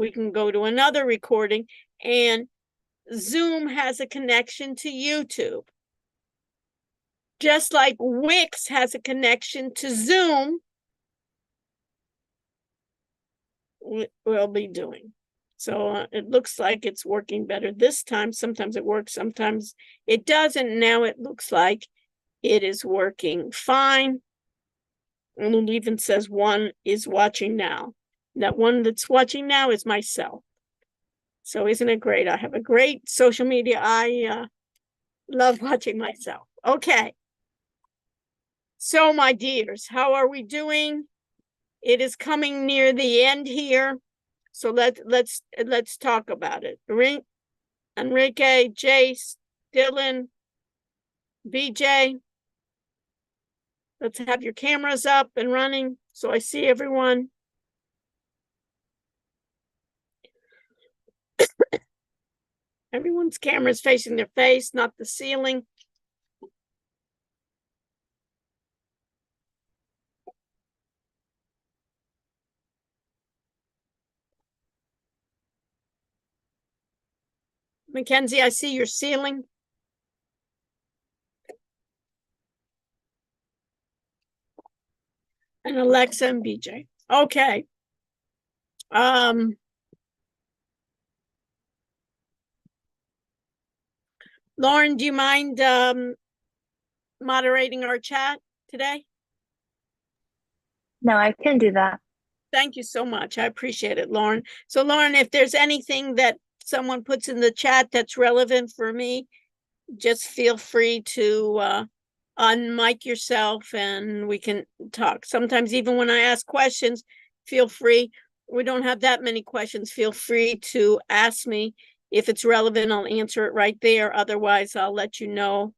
we can go to another recording, and Zoom has a connection to YouTube. Just like Wix has a connection to Zoom, we'll be doing. So it looks like it's working better this time. Sometimes it works, sometimes it doesn't. Now it looks like it is working fine. And it even says one is watching now. That one that's watching now is myself. So isn't it great? I have a great social media. I love watching myself. Okay. So my dears, how are we doing? It is coming near the end here. So let's talk about it. Enrique, Jace, Dylan, BJ. Let's have your cameras up and running so I see everyone. Everyone's camera is facing their face, not the ceiling. Mackenzie, I see your ceiling. And Alexa and BJ. Okay. Lauren, do you mind moderating our chat today? No, I can do that. Thank you so much. I appreciate it, Lauren. So, Lauren, if there's anything that someone puts in the chat that's relevant for me, just feel free to unmic yourself and we can talk. Sometimes even when I ask questions, feel free. We don't have that many questions. Feel free to ask me. If it's relevant, I'll answer it right there. Otherwise, I'll let you know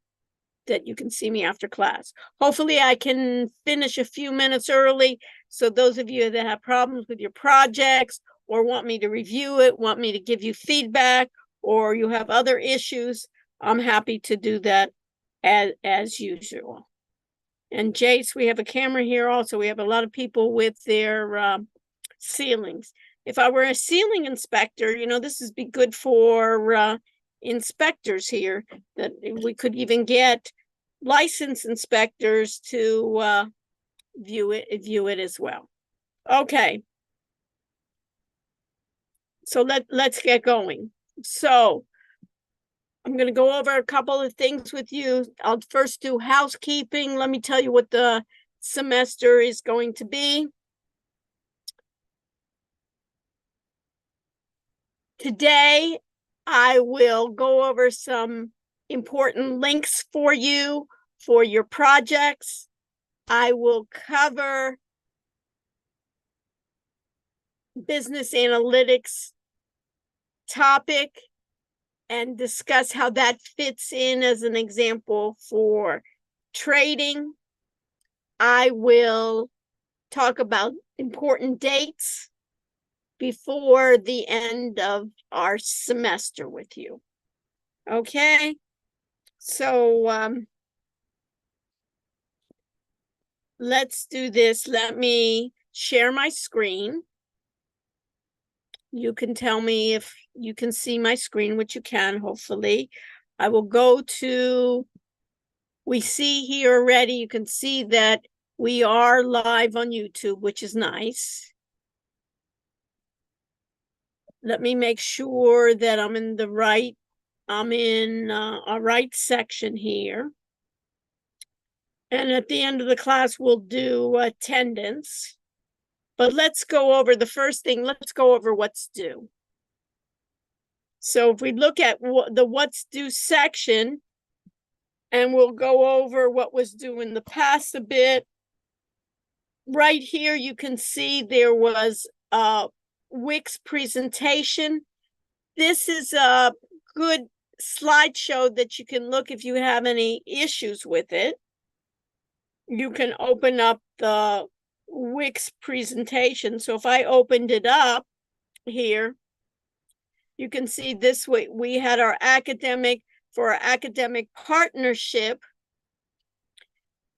that you can see me after class. Hopefully, I can finish a few minutes early. So those of you that have problems with your projects or want me to review it, want me to give you feedback, or you have other issues, I'm happy to do that as usual. And Jace, we have a camera here also. We have a lot of people with their ceilings. If I were a ceiling inspector, you know, this would be good for inspectors here, that we could even get licensed inspectors to view it as well. Okay. So let's get going. So I'm going to go over a couple of things with you. I'll first do housekeeping. Let me tell you what the semester is going to be. Today, I will go over some important links for you for your projects. I will cover business analytics topic and discuss how that fits in as an example for trading. I will talk about important dates before the end of our semester with you. Okay, so let's do this. Let me share my screen. You can tell me if you can see my screen, which you can, hopefully. I will go to, we see here already, you can see that we are live on YouTube, which is nice. Let me make sure that I'm in a right section here. And at the end of the class, we'll do attendance. But let's go over the first thing. Let's go over what's due. So if we look at the what's due section, and we'll go over what was due in the past a bit. Right here, you can see there was a Wix presentation. This is a good slideshow that you can look if you have any issues with it. You can open up the Wix presentation. So if I opened it up here, you can see this way we had our academic partnership.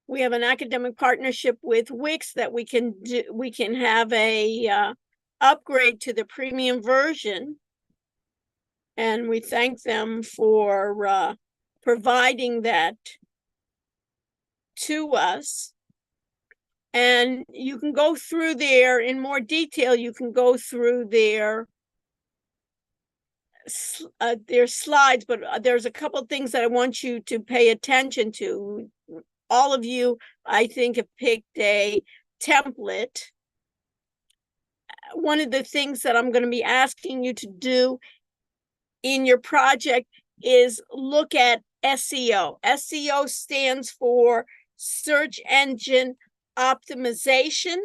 We have an academic partnership with Wix that we can do. We can have a upgrade to the premium version. And we thank them for providing that to us. And you can go through there in more detail. You can go through their slides, but there's a couple of things that I want you to pay attention to. All of you, I think, have picked a template. One of the things that I'm going to be asking you to do in your project is look at SEO. SEO stands for search engine optimization,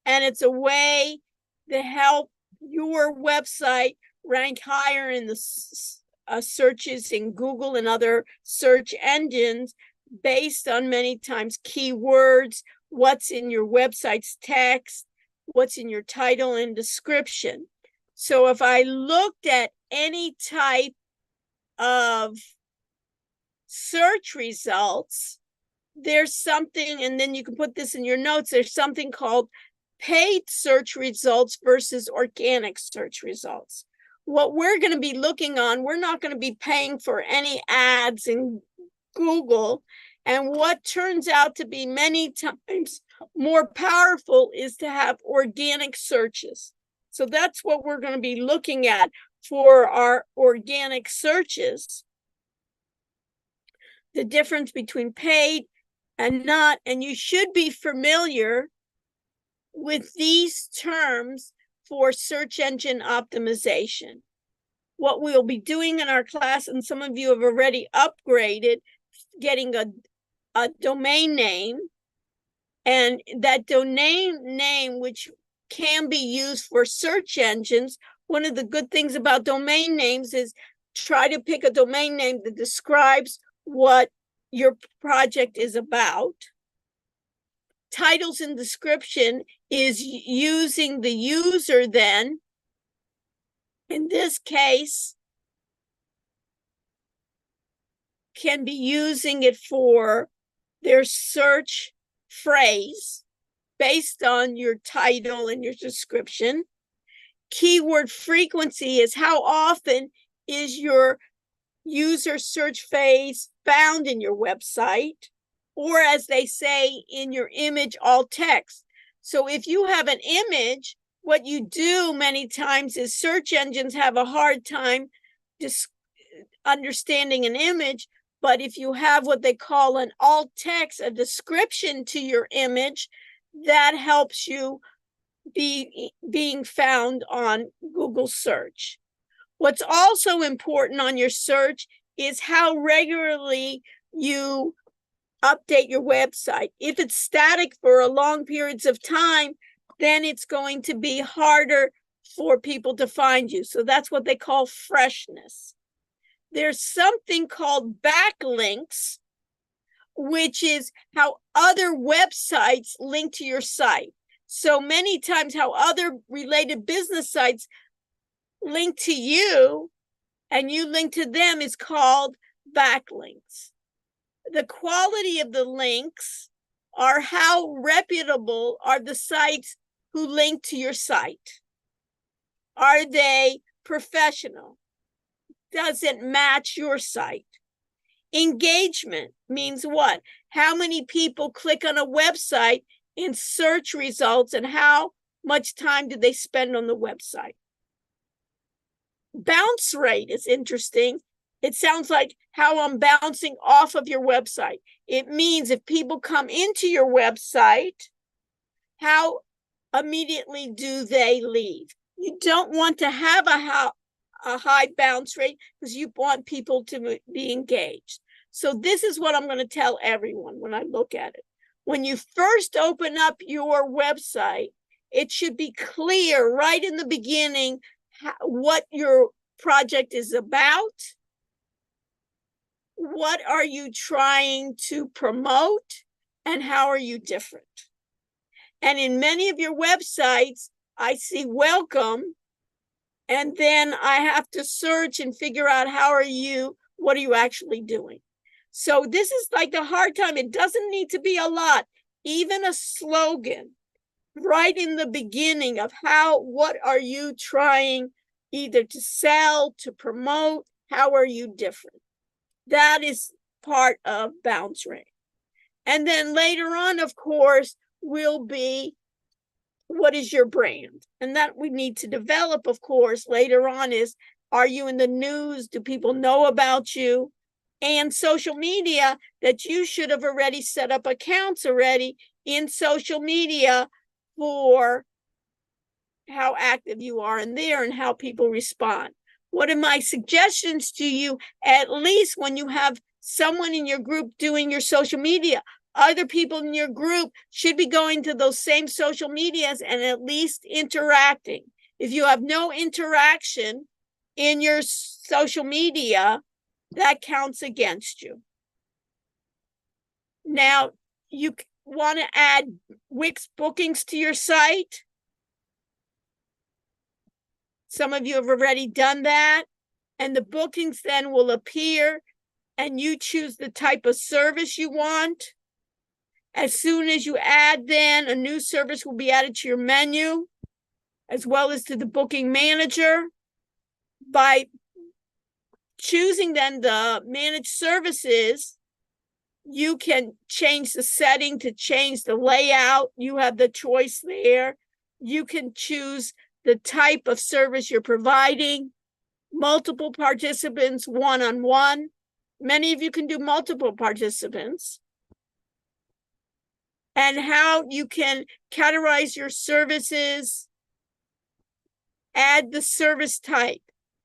and it's a way to help your website rank higher in the searches in Google and other search engines based on many times keywords, what's in your website's text, what's in your title and description. So if I looked at any type of search results, there's something, and then you can put this in your notes, there's something called paid search results versus organic search results. What we're going to be looking on, we're not going to be paying for any ads in Google. And what turns out to be many times more powerful is to have organic searches. So that's what we're going to be looking at for our organic searches. The difference between paid and not, and you should be familiar with these terms for search engine optimization. What we'll be doing in our class, and some of you have already upgraded, getting a domain name, and that domain name, which can be used for search engines. One of the good things about domain names is try to pick a domain name that describes what your project is about. Titles and description is using the user then. In this case, can be using it for their search phrase based on your title and your description. Keyword frequency is how often is your user search phrase found in your website, or as they say in your image, alt text. So if you have an image, what you do many times is search engines have a hard time understanding an image, but if you have what they call an alt text, a description to your image, that helps you being found on Google search. What's also important on your search is how regularly you update your website. If it's static for a long periods of time, then it's going to be harder for people to find you. So that's what they call freshness. There's something called backlinks, which is how other websites link to your site. So many times how other related business sites link to you and you link to them is called backlinks. The quality of the links are how reputable are the sites who link to your site. Are they professional? Does it match your site? Engagement means what? How many people click on a website in search results and how much time do they spend on the website? Bounce rate is interesting. It sounds like how I'm bouncing off of your website. It means if people come into your website, how immediately do they leave? You don't want to have a high bounce rate because you want people to be engaged. So this is what I'm going to tell everyone when I look at it. When you first open up your website, it should be clear right in the beginning what your project is about. What are you trying to promote and how are you different? And in many of your websites, I see welcome, and then I have to search and figure out what are you actually doing? So this is like the hard time. It doesn't need to be a lot. Even a slogan right in the beginning of what are you trying either to sell, to promote, how are you different? That is part of bounce rate. And then later on, of course, will be what is your brand? And that we need to develop, of course, later on is, are you in the news? Do people know about you? And social media, that you should have already set up accounts already in social media for how active you are in there and how people respond. What are my suggestions to you, at least when you have someone in your group doing your social media? Other people in your group should be going to those same social medias and at least interacting. If you have no interaction in your social media, that counts against you. Now, you want to add Wix bookings to your site. Some of you have already done that, and the bookings then will appear, and you choose the type of service you want. As soon as you add, then a new service will be added to your menu, as well as to the booking manager. By choosing then the managed services, you can change the setting to change the layout. You have the choice there. You can choose the type of service you're providing, multiple participants, one-on-one. Many of you can do multiple participants. And how you can categorize your services, add the service type.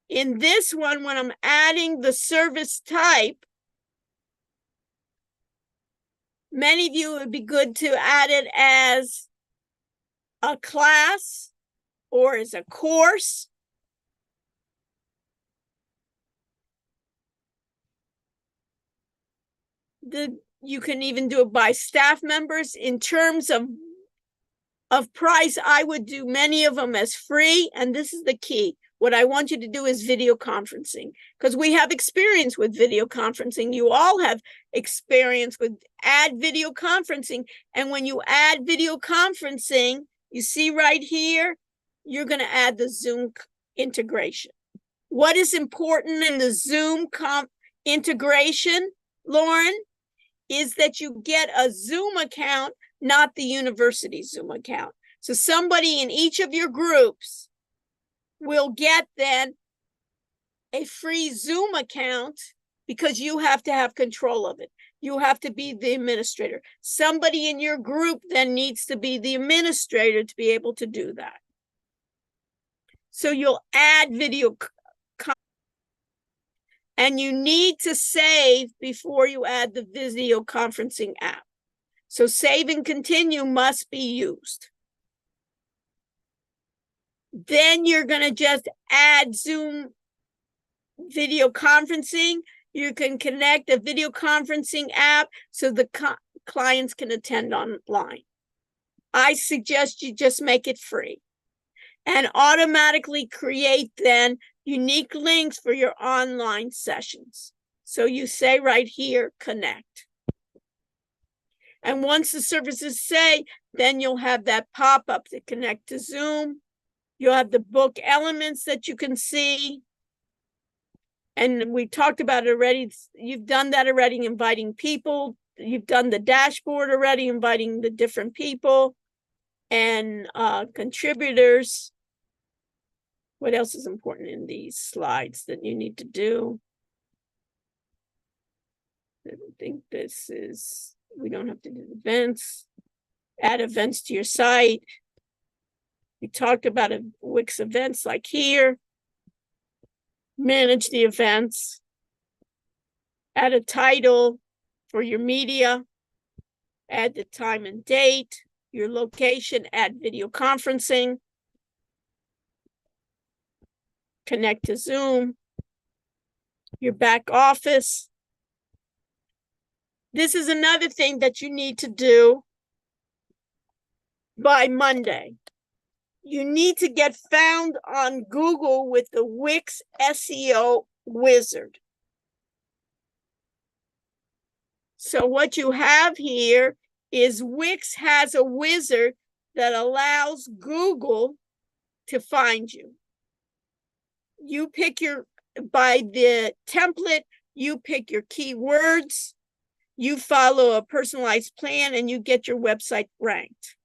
In this one, when I'm adding the service type, many of you, it would be good to add it as a class or as a course. You can even do it by staff members. In terms of price, I would do many of them as free, and this is the key. What I want you to do is video conferencing, because we have experience with video conferencing. You all have experience with add video conferencing, and when you add video conferencing, you see right here, you're going to add the Zoom integration. What is important in the Zoom integration, Lauren, is that you get a Zoom account, not the university Zoom account. So somebody in each of your groups will get then a free Zoom account, because you have to have control of it. You have to be the administrator. Somebody in your group then needs to be the administrator to be able to do that. So you'll add video, and you need to save before you add the video conferencing app. So save and continue must be used. Then you're going to just add Zoom video conferencing. You can connect a video conferencing app so the clients can attend online. I suggest you just make it free and automatically create then unique links for your online sessions. So you say right here, connect. And once the services say, then you'll have that pop-up to connect to Zoom. You'll have the book elements that you can see. And we talked about it already. You've done that already, inviting people. You've done the dashboard already, inviting the different people and contributors. What else is important in these slides that you need to do? I think this is, we don't have to do events. Add events to your site. We talked about Wix events like here. Manage the events. Add a title for your media. Add the time and date, your location, add video conferencing. Connect to Zoom. Your back office. This is another thing that you need to do by Monday. You need to get found on Google with the Wix SEO wizard. So what you have here is Wix has a wizard that allows Google to find you. You pick by the template, you pick your keywords, you follow a personalized plan, and you get your website ranked.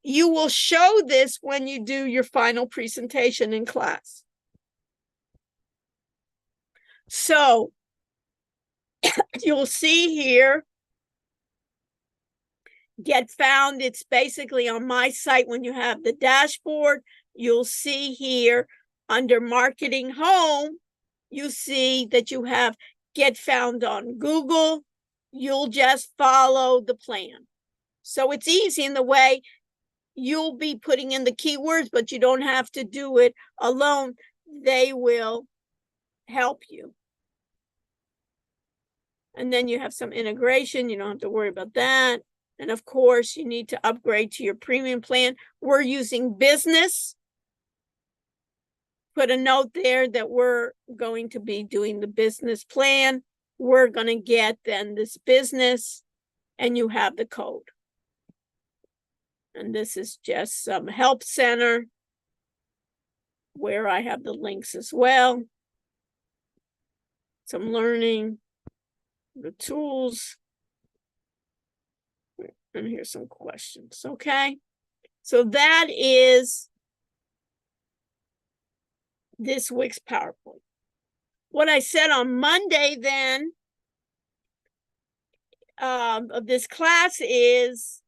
You will show this when you do your final presentation in class. So you'll see here, get found. It's basically on my site when you have the dashboard. You'll see here under marketing home, you see that you have get found on Google. You'll just follow the plan. So it's easy in the way you'll be putting in the keywords, but you don't have to do it alone. They will help you. And then you have some integration. You don't have to worry about that. And of course, you need to upgrade to your premium plan. We're using business. Put a note there that we're going to be doing the business plan. We're going to get then this business, and you have the code. And this is just some help center where I have the links as well. Some learning, the tools. And here's some questions, okay? So that is this week's PowerPoint. What I said on Monday then of this class is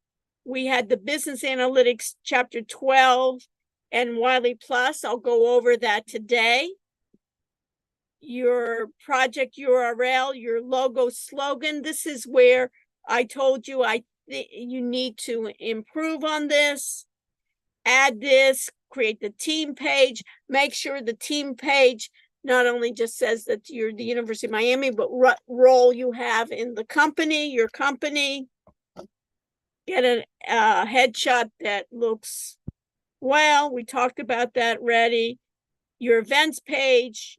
we had the Business Analytics Chapter 12 and Wiley Plus. I'll go over that today. Your project URL, your logo slogan. This is where I told you you need to improve on this. Add this, create the team page. Make sure the team page not only just says that you're the University of Miami, but what role you have in the company, your company. Get a headshot that looks well. We talked about that already. Your events page,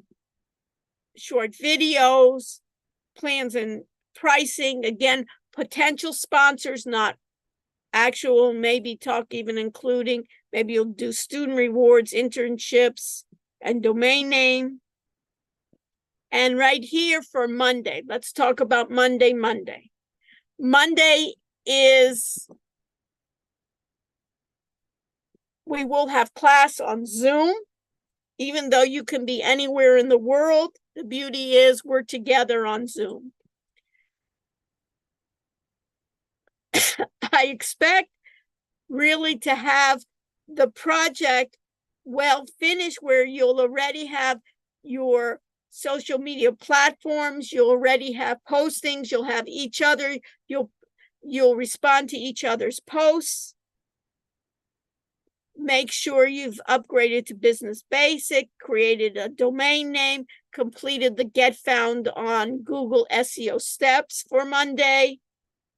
short videos, plans and pricing. Again, potential sponsors, not actual, maybe talk even including, maybe you'll do student rewards, internships, and domain name. And right here for Monday, let's talk about Monday. Monday is, we will have class on Zoom, even though you can be anywhere in the world. The beauty is we're together on Zoom. I expect really to have the project well finished, where you'll already have your social media platforms, you'll already have postings, you'll have each other, you'll respond to each other's posts. Make sure you've upgraded to Business Basic, created a domain name, completed the Get Found on Google SEO steps for Monday.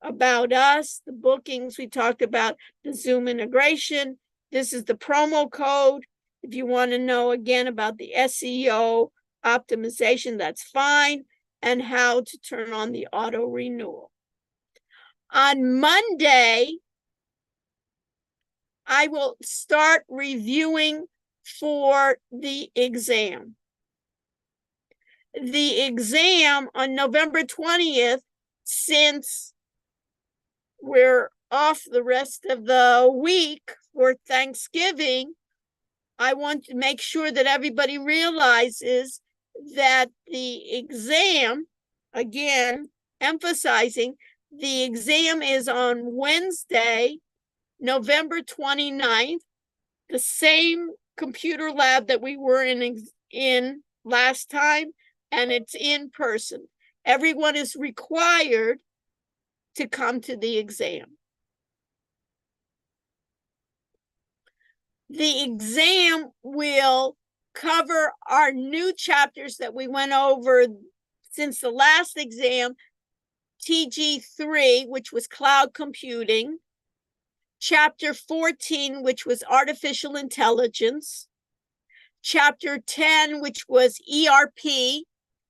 About us, the bookings, we talked about the Zoom integration. This is the promo code. If you want to know again about the SEO optimization, that's fine. And how to turn on the auto renewal. On Monday, I will start reviewing for the exam. The exam on November 20th, since we're off the rest of the week for Thanksgiving, I want to make sure that everybody realizes that the exam, again, emphasizing, the exam is on Wednesday, November 29th, the same computer lab that we were in last time, and it's in person. Everyone is required to come to the exam. The exam will cover our new chapters that we went over since the last exam, TG3, which was cloud computing, Chapter 14, which was artificial intelligence, Chapter 10, which was ERP,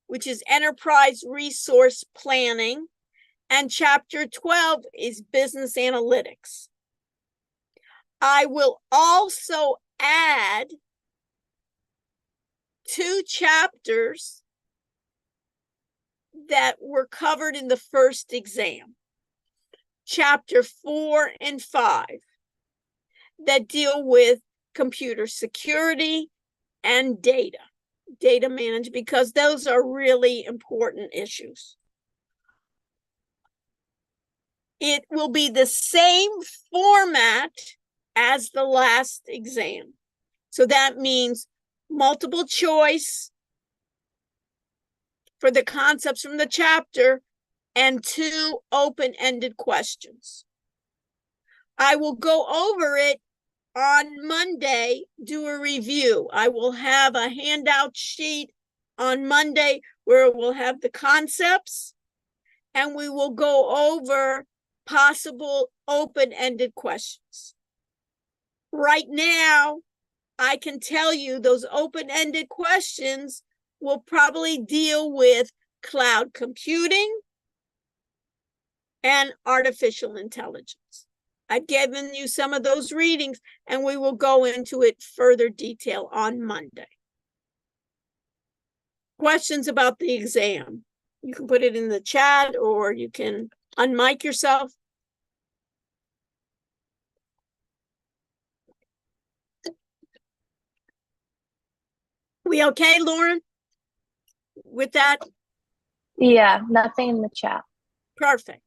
which is enterprise resource planning, and Chapter 12 is business analytics. I will also add 2 chapters that were covered in the first exam, chapter 4 and 5, that deal with computer security and data management, because those are really important issues. It will be the same format as the last exam. So that means multiple choice for the concepts from the chapter and 2 open-ended questions. I will go over it on Monday, do a review. I will have a handout sheet on Monday where it will have the concepts, and we will go over possible open-ended questions. Right now, I can tell you those open-ended questions will probably deal with cloud computing and artificial intelligence. I've given you some of those readings, and we will go into it further detail on Monday. Questions about the exam? You can put it in the chat, or you can unmic yourself. We okay, Lauren, with that? Yeah, nothing in the chat. Perfect.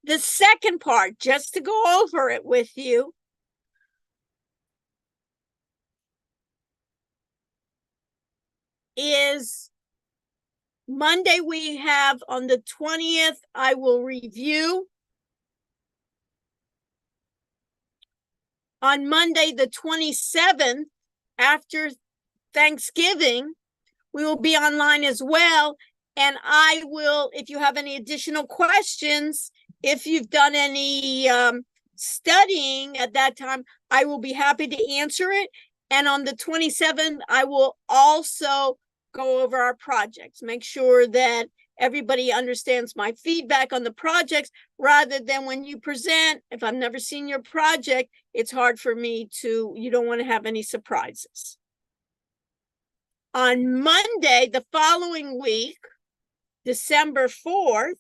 The second part, just to go over it with you, is Monday we have on the 20th, I will review. On Monday, the 27th, after Thanksgiving, we will be online as well. And I will, if you have any additional questions, if you've done any studying at that time, I will be happy to answer it. And on the 27th, I will also go over our projects, make sure that everybody understands my feedback on the projects, rather than when you present, if I've never seen your project, it's hard for me to, you don't want to have any surprises. On Monday, the following week, December 4th,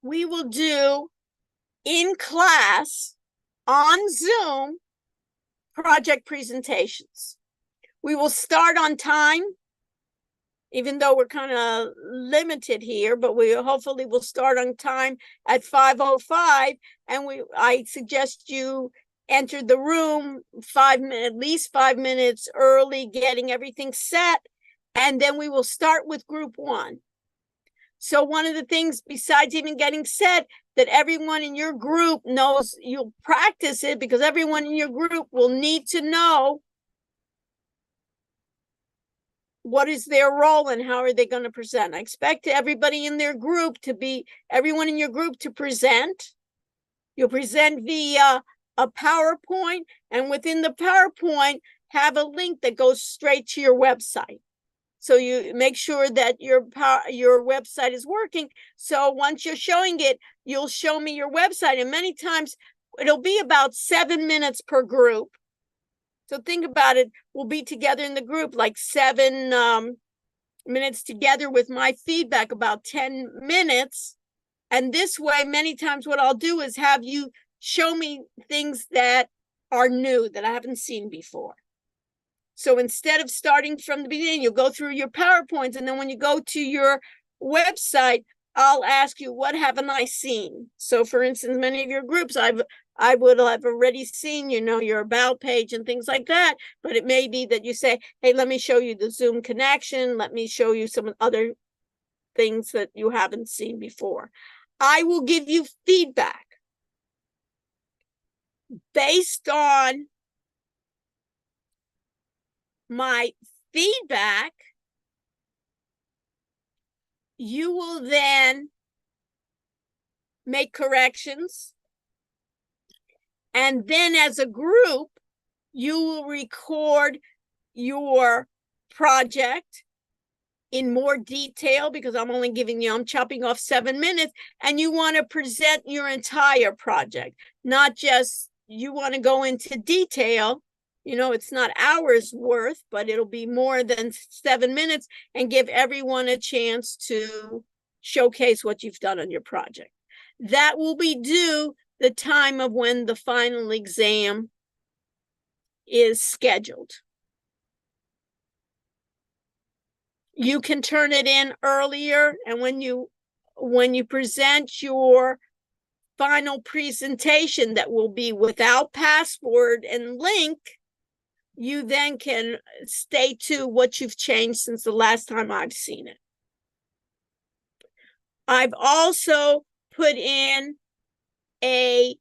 we will do in class on Zoom project presentations. We will start on time, even though we're kind of limited here, but we hopefully will start on time at 5:05. And I suggest you enter the room at least 5 minutes early, getting everything set. And then we will start with group 1. So one of the things, besides even getting set, that everyone in your group knows, you'll practice it, because everyone in your group will need to know what is their role and how are they going to present. I expect everybody in their group everyone in your group to present. You'll present via a PowerPoint, and within the PowerPoint, have a link that goes straight to your website. So you make sure that your website is working. So once you're showing it, you'll show me your website. And many times it'll be about 7 minutes per group. So think about it. We'll be together in the group like 7 minutes together with my feedback, about 10 minutes. And this way, many times what I'll do is have you show me things that are new that I haven't seen before. So instead of starting from the beginning, you'll go through your PowerPoints, and then when you go to your website, I'll ask you, what haven't I seen? So for instance, many of your groups, I would have already seen, your about page and things like that, but it may be that you say, hey, let me show you the Zoom connection. Let me show you some other things that you haven't seen before. I will give you feedback based on my feedback. You will then make corrections. And then as a group, you will record your project in more detail, because I'm chopping off 7 minutes, and you want to present your entire project, not just you want to go into detail. It's not hours worth, but it'll be more than 7 minutes, and give everyone a chance to showcase what you've done on your project. That will be due the time of when the final exam is scheduled. You can turn it in earlier, and when you present your final presentation that will be without password and link, you then can state to what you've changed since the last time I've seen it. I've also put in a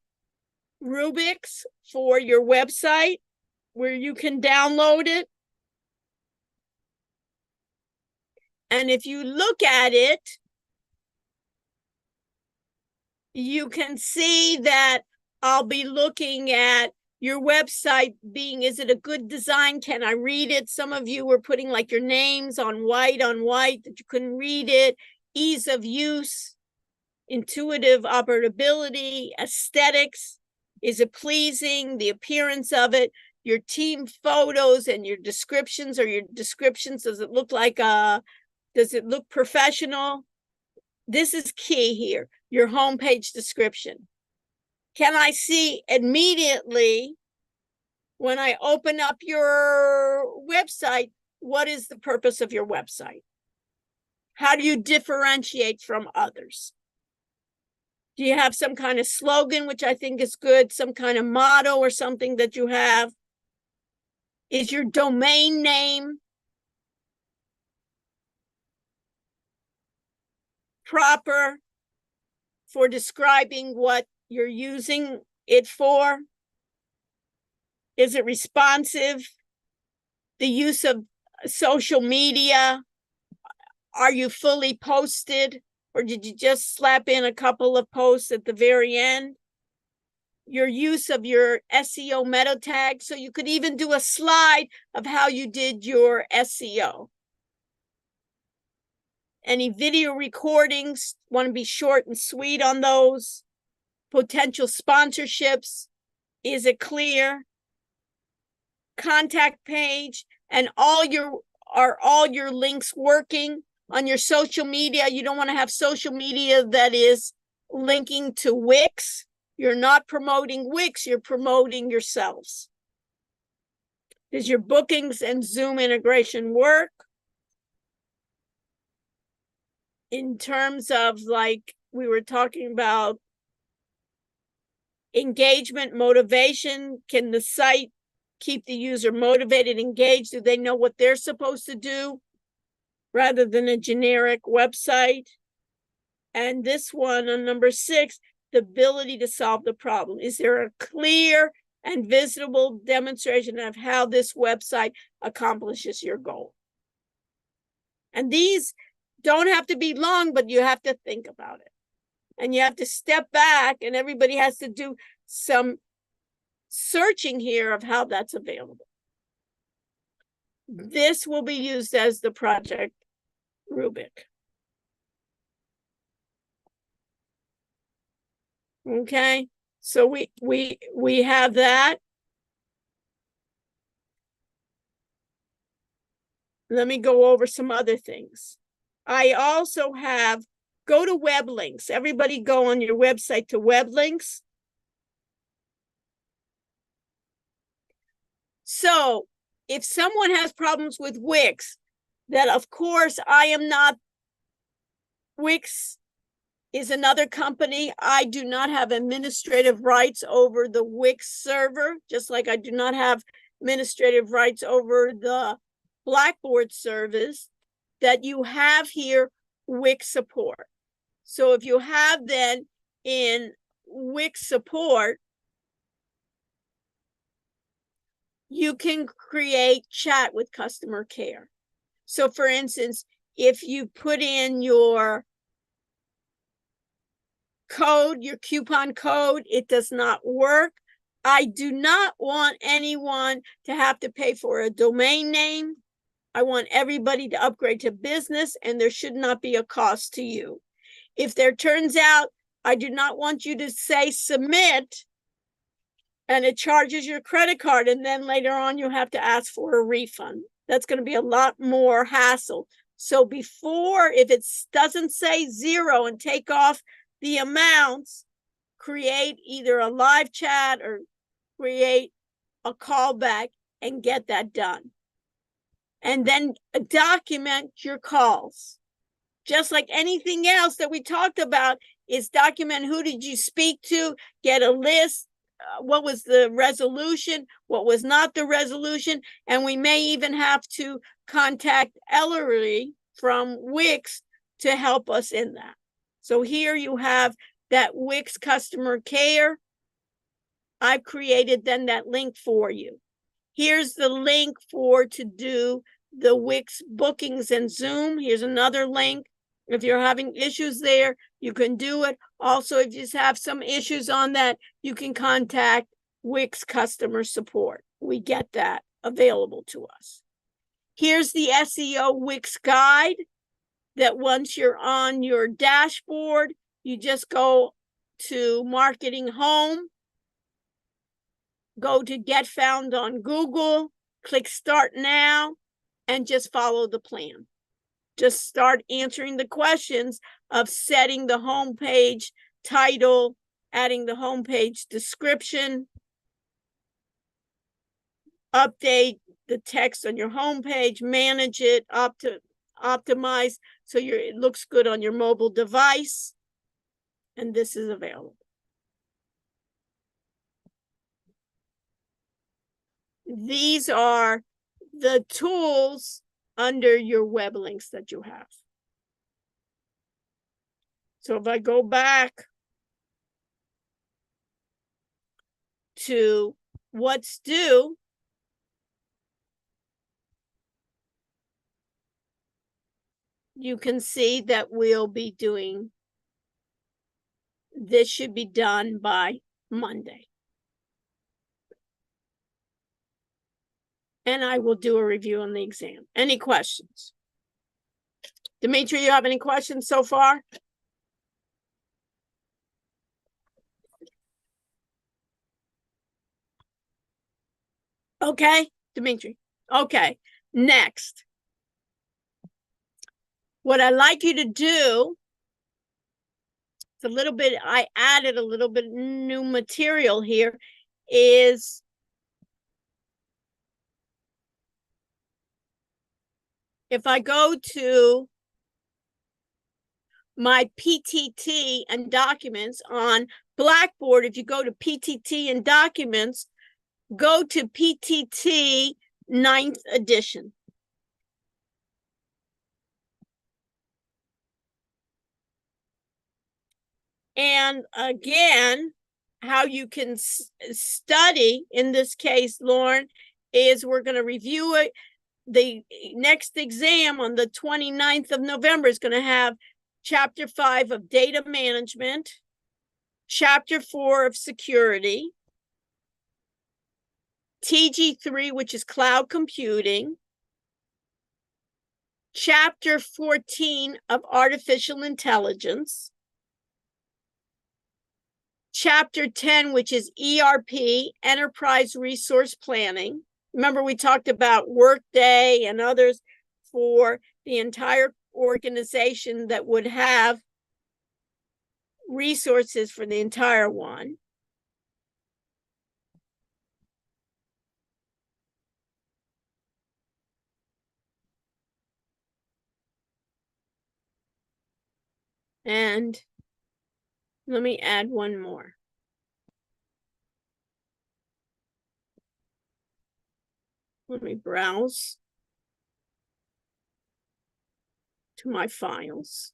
rubrics for your website where you can download it. And if you look at it, you can see that I'll be looking at your website being, is it a good design? Can I read it? Some of you were putting like your names on white that you couldn't read it. Ease of use, intuitive operability, aesthetics. Is it pleasing? The appearance of it, your team photos and your descriptions, does it look like does it look professional? This is key here, your homepage description. Can I see immediately when I open up your website, what is the purpose of your website? How do you differentiate from others? Do you have some kind of slogan, which I think is good, some kind of motto or something that you have? Is your domain name proper for describing what you're using it for? Is it responsive? The use of social media, are you fully posted, or did you just slap in a couple of posts at the very end? Your use of your SEO meta tag, so you could even do a slide of how you did your SEO. Any video recordings, want to be short and sweet on those. Potential sponsorships, is it clear? Contact page, and are all your links working? On your social media, you don't want to have social media that is linking to Wix. You're not promoting Wix, you're promoting yourselves. Does your bookings and Zoom integration work? In terms of, like we were talking about, engagement, motivation, can the site keep the user motivated, engaged? Do they know what they're supposed to do rather than a generic website? And this one on number 6, the ability to solve the problem. Is there a clear and visible demonstration of how this website accomplishes your goal? And these don't have to be long, but you have to think about it. And you have to step back, and everybody has to do some searching here of how that's available. This will be used as the project rubric. Okay, so we have that. Let me go over some other things. I also have, go to web links. Everybody go on your website to web links. So if someone has problems with Wix, that of course I am not, Wix is another company. I do not have administrative rights over the Wix server, just like I do not have administrative rights over the Blackboard service. That you have here Wix support. So if you have then in Wix support, you can create chat with customer care. So for instance, if you put in your code, your coupon code, it does not work. I do not want anyone to have to pay for a domain name. I want everybody to upgrade to business, and there should not be a cost to you. If there turns out I do not want you to say submit and it charges your credit card, and then later on you have to ask for a refund. That's going to be a lot more hassle. So before, if it doesn't say zero and take off the amounts, create either a live chat or create a callback and get that done. And then document your calls. Just like anything else that we talked about, is document who did you speak to, get a list, what was the resolution, what was not the resolution, and we may even have to contact Ellery from Wix to help us in that. So here you have that Wix customer care. I've created then that link for you. Here's the link to do the Wix bookings and Zoom. Here's another link. If you're having issues there, you can do it. Also, if you have some issues on that, you can contact Wix customer support. We get that available to us. Here's the SEO Wix guide that once you're on your dashboard, you just go to Marketing Home, go to Get Found on Google, click Start Now, and just follow the plan. Just start answering the questions of setting the homepage title, adding the homepage description, update the text on your homepage, manage it, optimize so it looks good on your mobile device. And this is available. These are the tools under your web links that you have. So if I go back to what's due, you can see that we'll be doing, this should be done by Monday. And I will do a review on the exam. Any questions? Dimitri, you have any questions so far? Okay, Dimitri. Okay, next. What I'd like you to do, it's a little bit, I added a little bit new material here, is if I go to my PTT and documents on Blackboard, if you go to PTT and documents, go to PTT 9th edition. And again, how you can study, in this case, Lauren, is we're going to review it. The next exam on the 29th of November is going to have Chapter 5 of Data Management, Chapter 4 of Security, TG3, which is Cloud Computing, Chapter 14 of Artificial Intelligence, Chapter 10, which is ERP, Enterprise Resource Planning. Remember, we talked about Workday and others for the entire organization that would have resources for the entire one. And let me add one more. Let me browse to my files.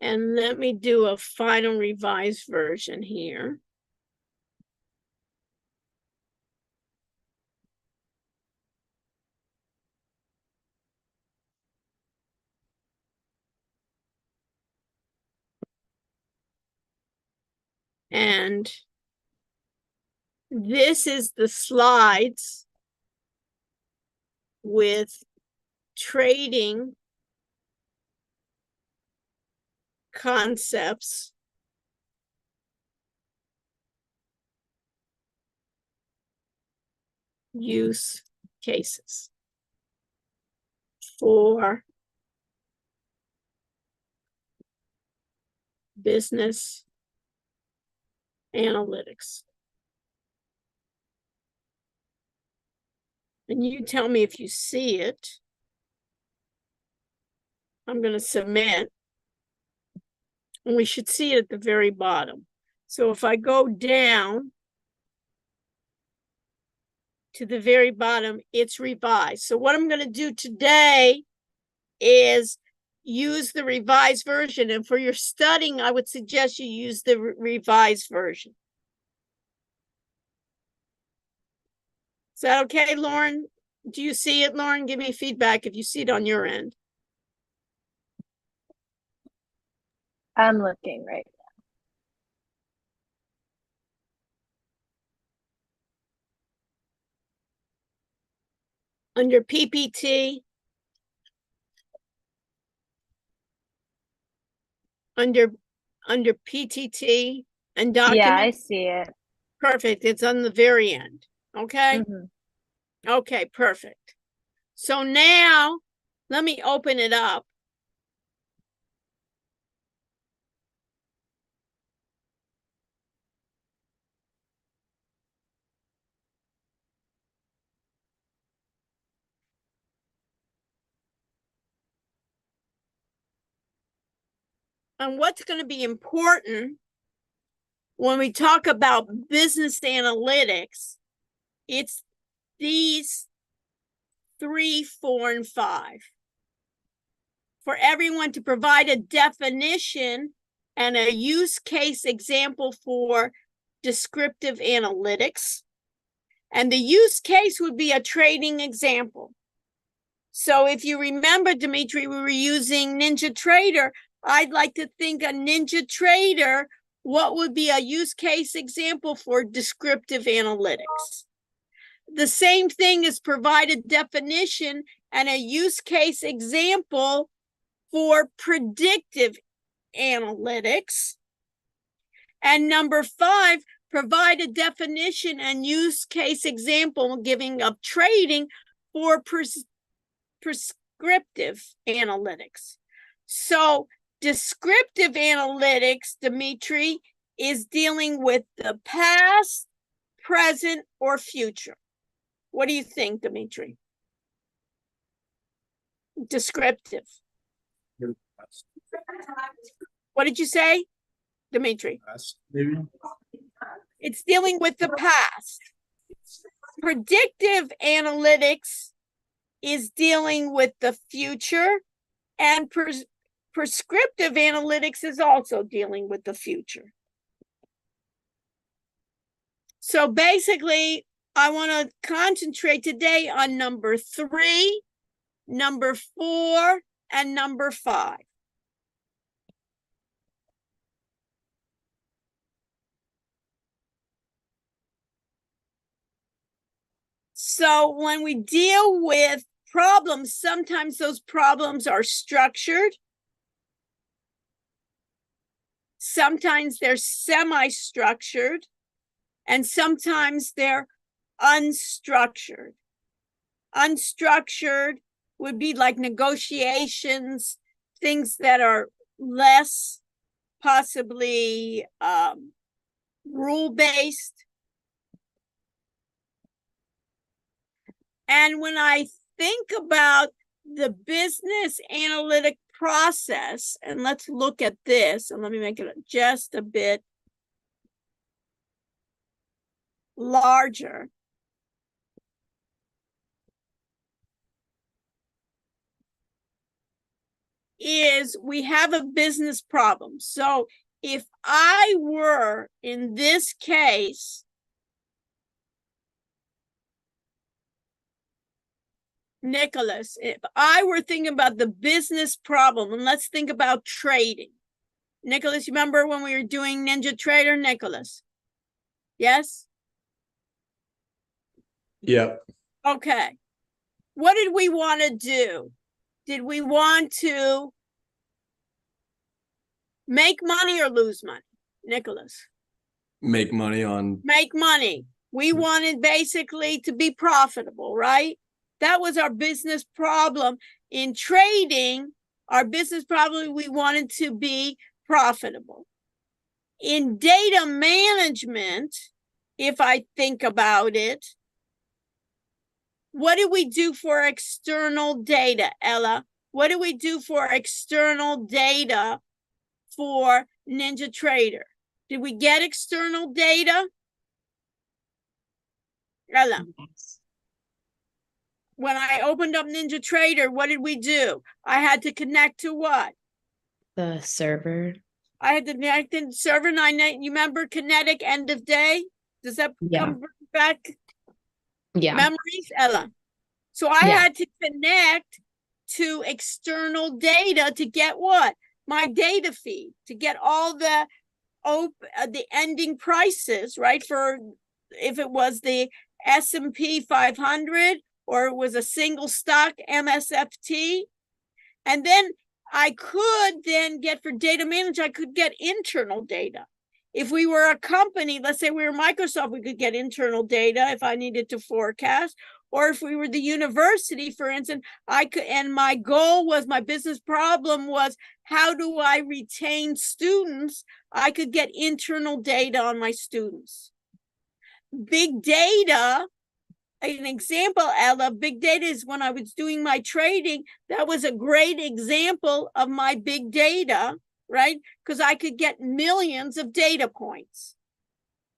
And let me do a final revised version here. And this is the slides with trading concepts use cases for business analytics. And you tell me if you see it. I'm going to submit. And we should see it at the very bottom. So if I go down to the very bottom, it's revised. So what I'm going to do today is use the revised version. And for your studying, I would suggest you use the revised version. Is that okay, Lauren? Do you see it, Lauren? Give me feedback if you see it on your end. I'm looking right Under PPT, under PTT and now. document. Yeah, I see it. Perfect. It's on the very end. Okay. Mhm. Okay, perfect. So now let me open it up. And what's going to be important when we talk about business analytics, it's these 3, 4, and 5. For everyone to provide a definition and a use case example for descriptive analytics. And the use case would be a trading example. So if you remember, Dimitri, we were using NinjaTrader. I'd like to think a NinjaTrader, what would be a use case example for descriptive analytics? The same thing is provide a definition and a use case example for predictive analytics. And number 5, provide a definition and use case example giving of trading for prescriptive analytics. So descriptive analytics, Dimitri, is dealing with the past, present, or future. What do you think, Dimitri? Descriptive. What did you say, Dimitri? It's dealing with the past. Predictive analytics is dealing with the future, and prescriptive analytics is also dealing with the future. So basically, I want to concentrate today on number 3, number 4, and number 5. So when we deal with problems, sometimes those problems are structured. Sometimes they're semi-structured, and sometimes they're unstructured. Unstructured would be like negotiations, things that are less possibly rule-based. And when I think about the business analytic process, and let's look at this, and let me make it just a bit larger. Is we have a business problem. So if I were in this case, Nicholas, if I were thinking about the business problem, and let's think about trading. Nicholas, you remember when we were doing NinjaTrader, Nicholas? Yes? Yep. Okay. what did we want to do? Did we want to make money or lose money? Nicholas? Make money on. Make money. We wanted basically to be profitable, right? That was our business problem. In trading, our business problem, we wanted to be profitable. In data management, if I think about it, what did we do for external data, Ella? What did we do for external data for NinjaTrader? Did we get external data? Ella? Yes. When I opened up NinjaTrader, what did we do? I had to connect to what? The server. I had to connect in server 99. You remember kinetic end of day? Does that come back? Yeah. Memories, Ella? So I had to connect to external data to get what? My data feed, to get all the ending prices, right? For if it was the S&P 500 or it was a single stock MSFT. And then I could then get, for data management, I could get internal data. If we were a company, let's say we were Microsoft, we could get internal data if I needed to forecast. Or if we were the university, for instance, I could, and my goal was, my business problem was, how do I retain students? I could get internal data on my students. Big data, an example, Ella, big data is when I was doing my trading, that was a great example of my big data, right? Because I could get millions of data points.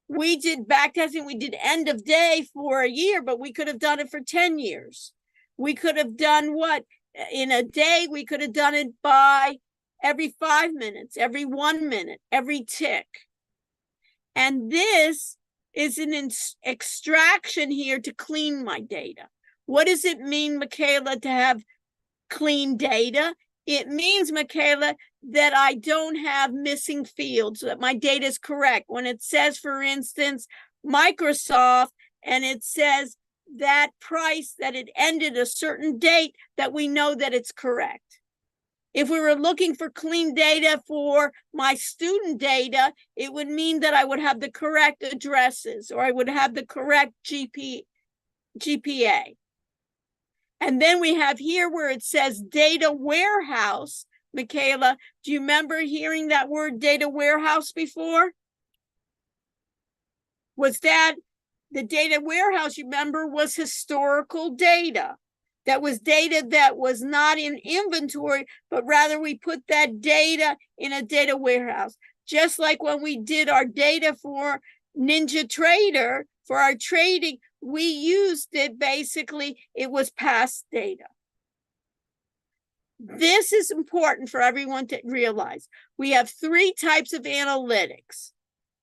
We did backtesting, we did end of day for a year, but we could have done it for 10 years. We could have done what? In a day, we could have done it by every 5 minutes, every 1 minute, every tick. And this is an extraction here to clean my data. What does it mean, Michaela, to have clean data? It means, Michaela, that I don't have missing fields, that my data is correct. When it says, for instance, Microsoft, and it says that price, that it ended a certain date, that we know that it's correct. If we were looking for clean data for my student data, it would mean that I would have the correct addresses, or I would have the correct GPA. And then we have here where it says data warehouse. Michaela, do you remember hearing that word data warehouse before? Was that the data warehouse, you remember, was historical data. That was data that was not in inventory, but rather we put that data in a data warehouse. Just like when we did our data for NinjaTrader, for our trading, we used it, basically, it was past data. This is important for everyone to realize. We have 3 types of analytics.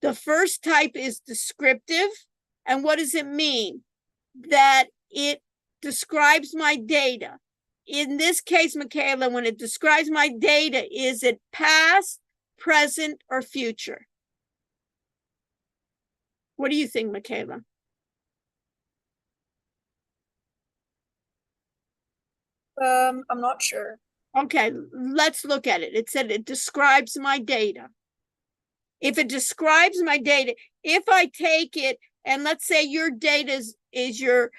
The first type is descriptive. And what does it mean? That it describes my data. In this case, Michaela, when it describes my data, is it past, present, or future? What do you think, Michaela? I'm not sure. Okay, let's look at it. It said it describes my data. If it describes my data, if I take it and let's say your data is your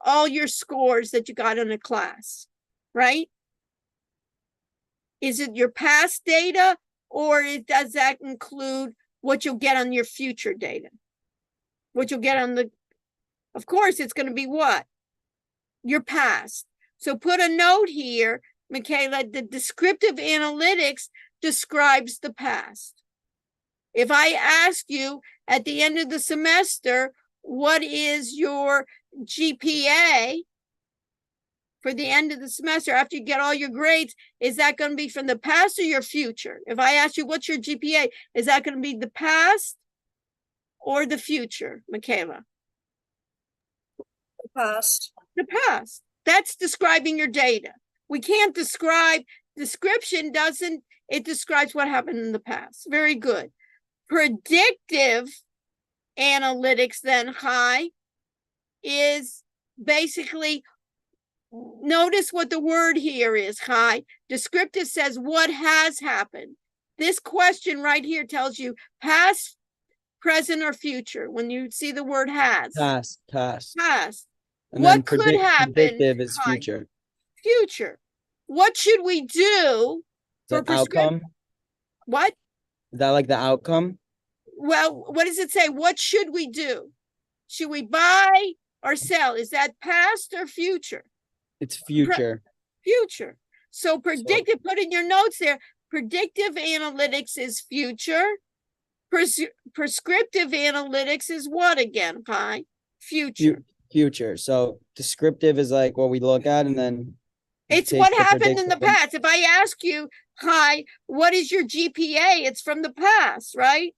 all your scores that you got in a class, right? Is it your past data, or does that include what you'll get on your future data? What you'll get on the, of course, it's going to be what? Your past. So put a note here, Michaela, the descriptive analytics describes the past. If I ask you at the end of the semester, what is your GPA for the end of the semester after you get all your grades, is that going to be from the past or your future? If I ask you, what's your GPA, is that going to be the past or the future, Michaela? The past. The past. That's describing your data. We can't describe, description doesn't, it describes what happened in the past. Very good. Predictive analytics then, is basically Notice what the word here is, Kai. Descriptive says what has happened. This question right here tells you past, present, or future. When you see the word has. Past. Past. And What then could happen? predictive is Kai? future. Future. What should we do for The outcome. What? Is that like the outcome? Well, what does it say? What should we do? Should we buy or sell? Is that past or future? It's future. Future. So predictive, put in your notes there. Predictive analytics is future. Prescriptive analytics is what again, Kai? Future. Future. So descriptive is like what we look at, and then It's take what the happened in the predictive and- past. If I ask you, Kai, what is your GPA? It's from the past, right?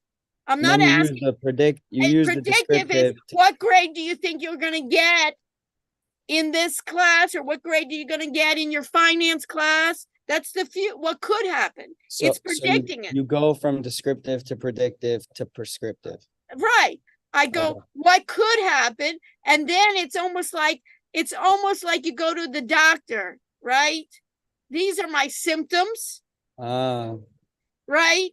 I'm and not then you asking. use the predict. You And use the predictive is descriptive. what grade do you think you're going to get in this class, or what grade are you going to get in your finance class? That's the what could happen. It's predicting it. You go from descriptive to predictive to prescriptive. Right. I go, Okay. what could happen? And then it's almost like you go to the doctor, right? These are my symptoms, right?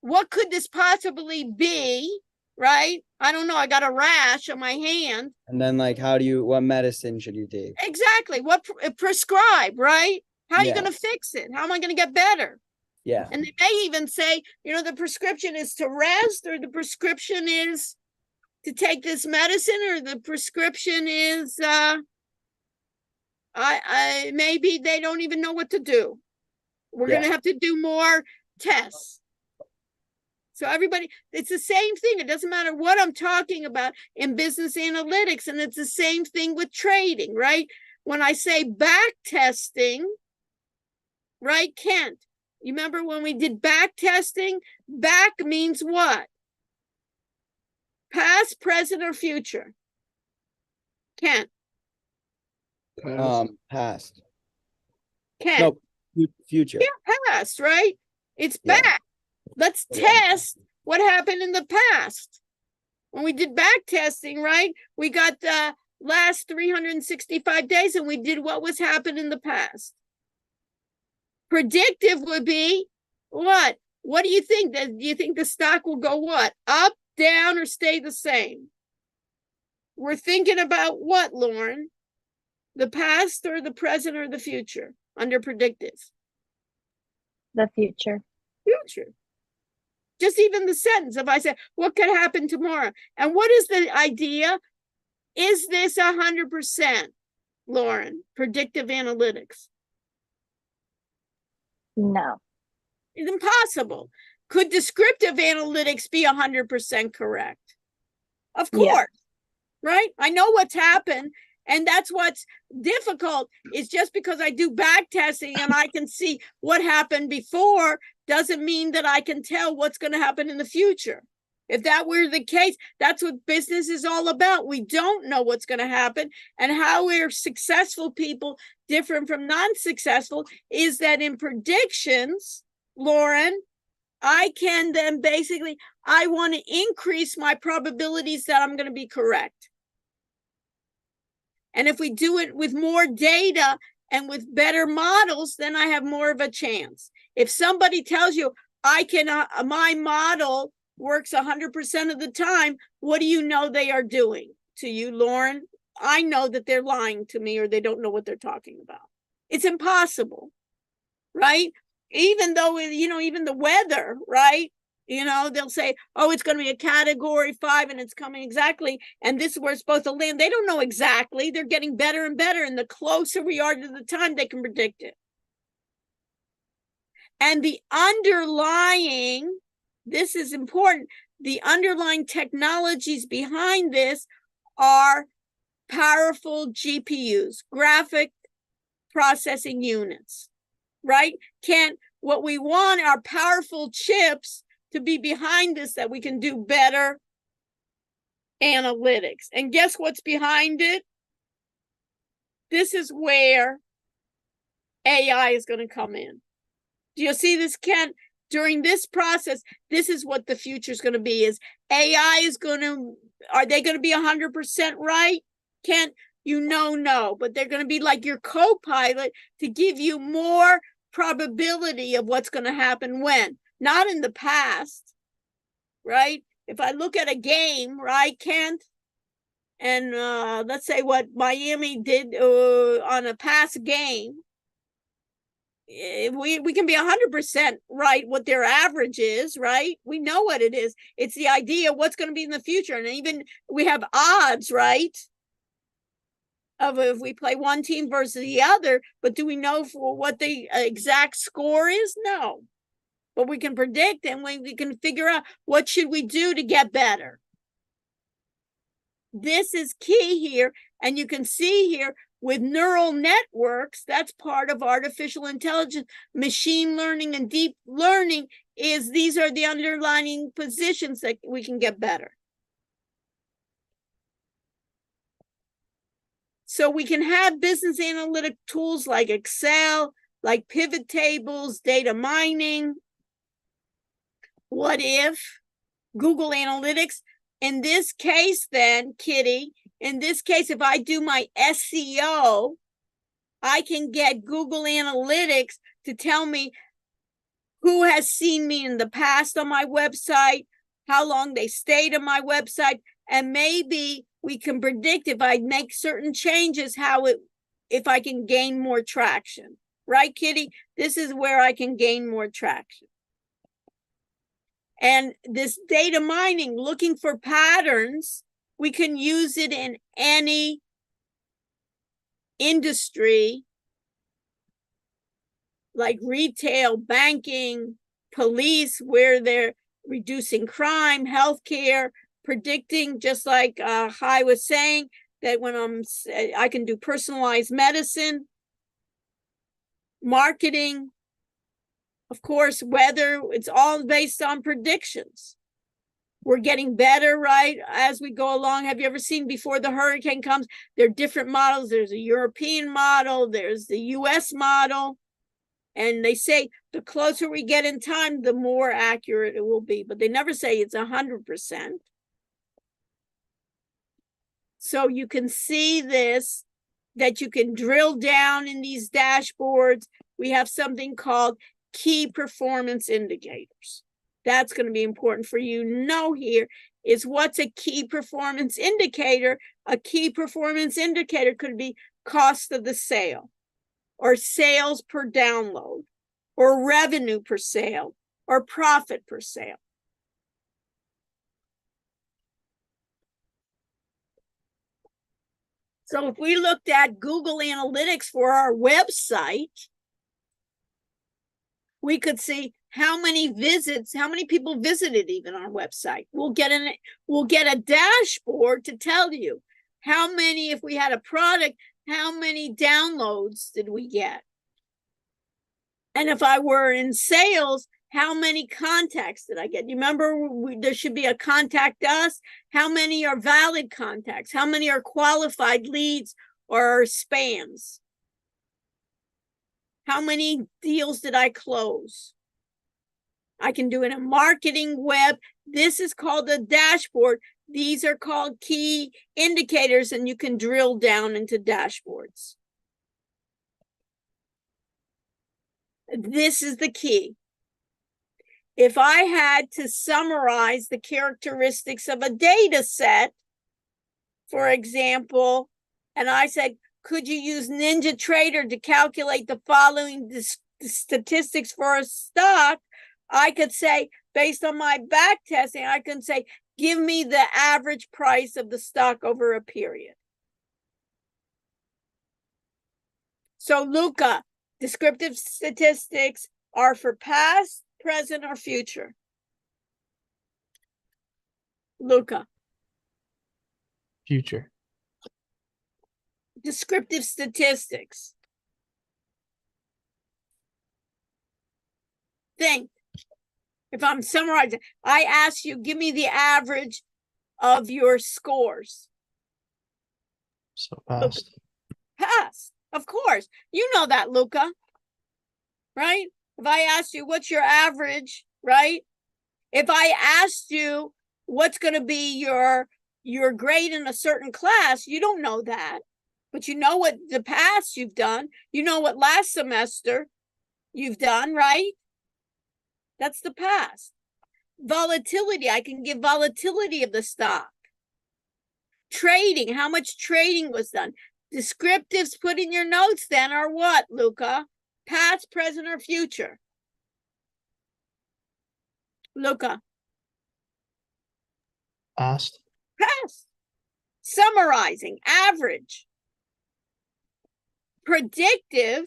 What could this possibly be? Right? I don't know. I got a rash on my hand. And then like, what medicine should you take? Exactly. What prescribe, right? How are you Yeah. going to fix it? How am I going to get better? Yeah. And they may even say, the prescription is to rest, or the prescription is to take this medicine, or the prescription is, maybe they don't even know what to do. We're going to have to do more tests. So everybody, it's the same thing. It doesn't matter what I'm talking about in business analytics. And it's the same thing with trading, right? When I say back testing, right, Kent? You remember when we did back testing? Back means what? Past, present, or future? Kent? Past. Kent? No, future. Yeah, past, right? It's Yeah. back. Let's test what happened in the past. When we did back testing, right? We got the last 365 days and we did what was happened in the past. Predictive would be what? What do you think? Do you think the stock will go what? Up, down, or stay the same? We're thinking about what, Lauren? The past or the present or the future under predictive? The future. Future. Just even the sentence, if I say, what could happen tomorrow? And what is the idea? Is this 100%, Lauren, predictive analytics? No. It's impossible. Could descriptive analytics be 100% correct? Of course, Yeah. right? I know what's happened. And that's what's difficult, is just because I do back testing and I can see what happened before doesn't mean that I can tell what's going to happen in the future. If that were the case, that's what business is all about. We don't know what's going to happen, and how we're successful people different from non-successful is that in predictions, Lauren, I can then basically, I want to increase my probabilities that I'm going to be correct. And if we do it with more data and with better models, then I have more of a chance. If somebody tells you my model works 100% of the time, what do you know they are doing to you, Lauren? I know that they're lying to me, or they don't know what they're talking about. It's impossible, right? Even though, even the weather, right? They'll say, oh, it's going to be a category 5 and it's coming exactly. And this is where it's supposed to land. They don't know exactly. They're getting better and better. And the closer we are to the time, they can predict it. And the underlying, this is important, the underlying technologies behind this are powerful GPUs, graphic processing units, right? What we want are powerful chips to be behind this, that we can do better analytics. And guess what's behind it? This is where AI is going to come in. Do you see this, Ken? During this process, this is what the future is going to be, is AI is going to, are they going to be 100% right? Ken, no, but they're going to be like your co-pilot to give you more probability of what's going to happen when, not in the past, right? If I look at a game, right, Kent, and let's say what Miami did on a past game, we can be 100% right what their average is, right? We know what it is. It's the idea of what's going to be in the future. And even we have odds, right? Of if we play one team versus the other, but do we know for what the exact score is? No. But we can predict, and we can figure out what should we do to get better. This is key here, and you can see here with neural networks, that's part of artificial intelligence, machine learning and deep learning, is these are the underlying positions that we can get better. So we can have business analytic tools like Excel, like pivot tables, data mining, what if, Google Analytics. In this case, then, Kitty, in this case, if I do my SEO, I can get Google Analytics to tell me who has seen me in the past on my website, how long they stayed on my website, and maybe we can predict if I make certain changes, if I can gain more traction. Right, Kitty? This is where I can gain more traction. And this data mining, looking for patterns, we can use it in any industry, like retail, banking, police, where they're reducing crime, healthcare, predicting, just like Hai was saying, that when I can do personalized medicine, marketing, of course, weather, it's all based on predictions. We're getting better, right, as we go along. Have you ever seen before the hurricane comes, there are different models. There's a European model, there's the US model. And they say the closer we get in time, the more accurate it will be. But they never say it's 100%. So you can see this, that you can drill down in these dashboards. We have something called key performance indicators. That's going to be important for you to know here is what's a key performance indicator. A key performance indicator could be cost of the sale, or sales per download, or revenue per sale, or profit per sale. So if we looked at Google Analytics for our website, we could see how many visits, how many people visited even our website. We'll get a dashboard to tell you how many, if we had a product, how many downloads did we get? And if I were in sales, how many contacts did I get? You remember there should be a contact us. How many are valid contacts? How many are qualified leads or spams? How many deals did I close? I can do it in marketing, web. This is called a dashboard. These are called key indicators, and you can drill down into dashboards. This is the key. If I had to summarize the characteristics of a data set, for example, and I said, could you use NinjaTrader to calculate the following statistics for a stock? I could say, based on my back testing, I can say, give me the average price of the stock over a period. So, Luca, descriptive statistics are for past, present, or future. Luca. Future. Descriptive statistics. Think. If I'm summarizing, I ask you, give me the average of your scores. So past. Past, of course. You know that, Luca. Right? If I asked you, what's your average, right? If I asked you, what's going to be your grade in a certain class, you don't know that. But you know what the past you've done. You know what last semester you've done, right? That's the past. Volatility, I can give volatility of the stock. Trading, how much trading was done. Descriptives put in your notes then are what, Luca? Past, present, or future? Luca, Past. past. Summarizing, average. Predictive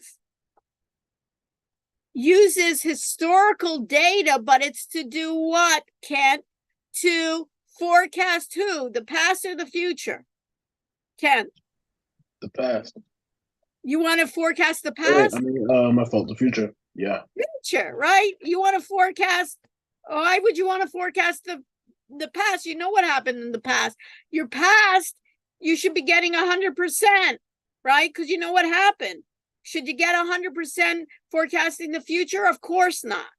uses historical data, but it's to do what, Kent? To forecast who? The past or the future? Kent, The past. you want to forecast the Oh, past? my fault. The future. Yeah. Future, right? You want to forecast. Why would you want to forecast the past? You know what happened in the past. Your past, you should be getting 100%, right? Because you know what happened. Should you get 100% forecasting the future? Of course not.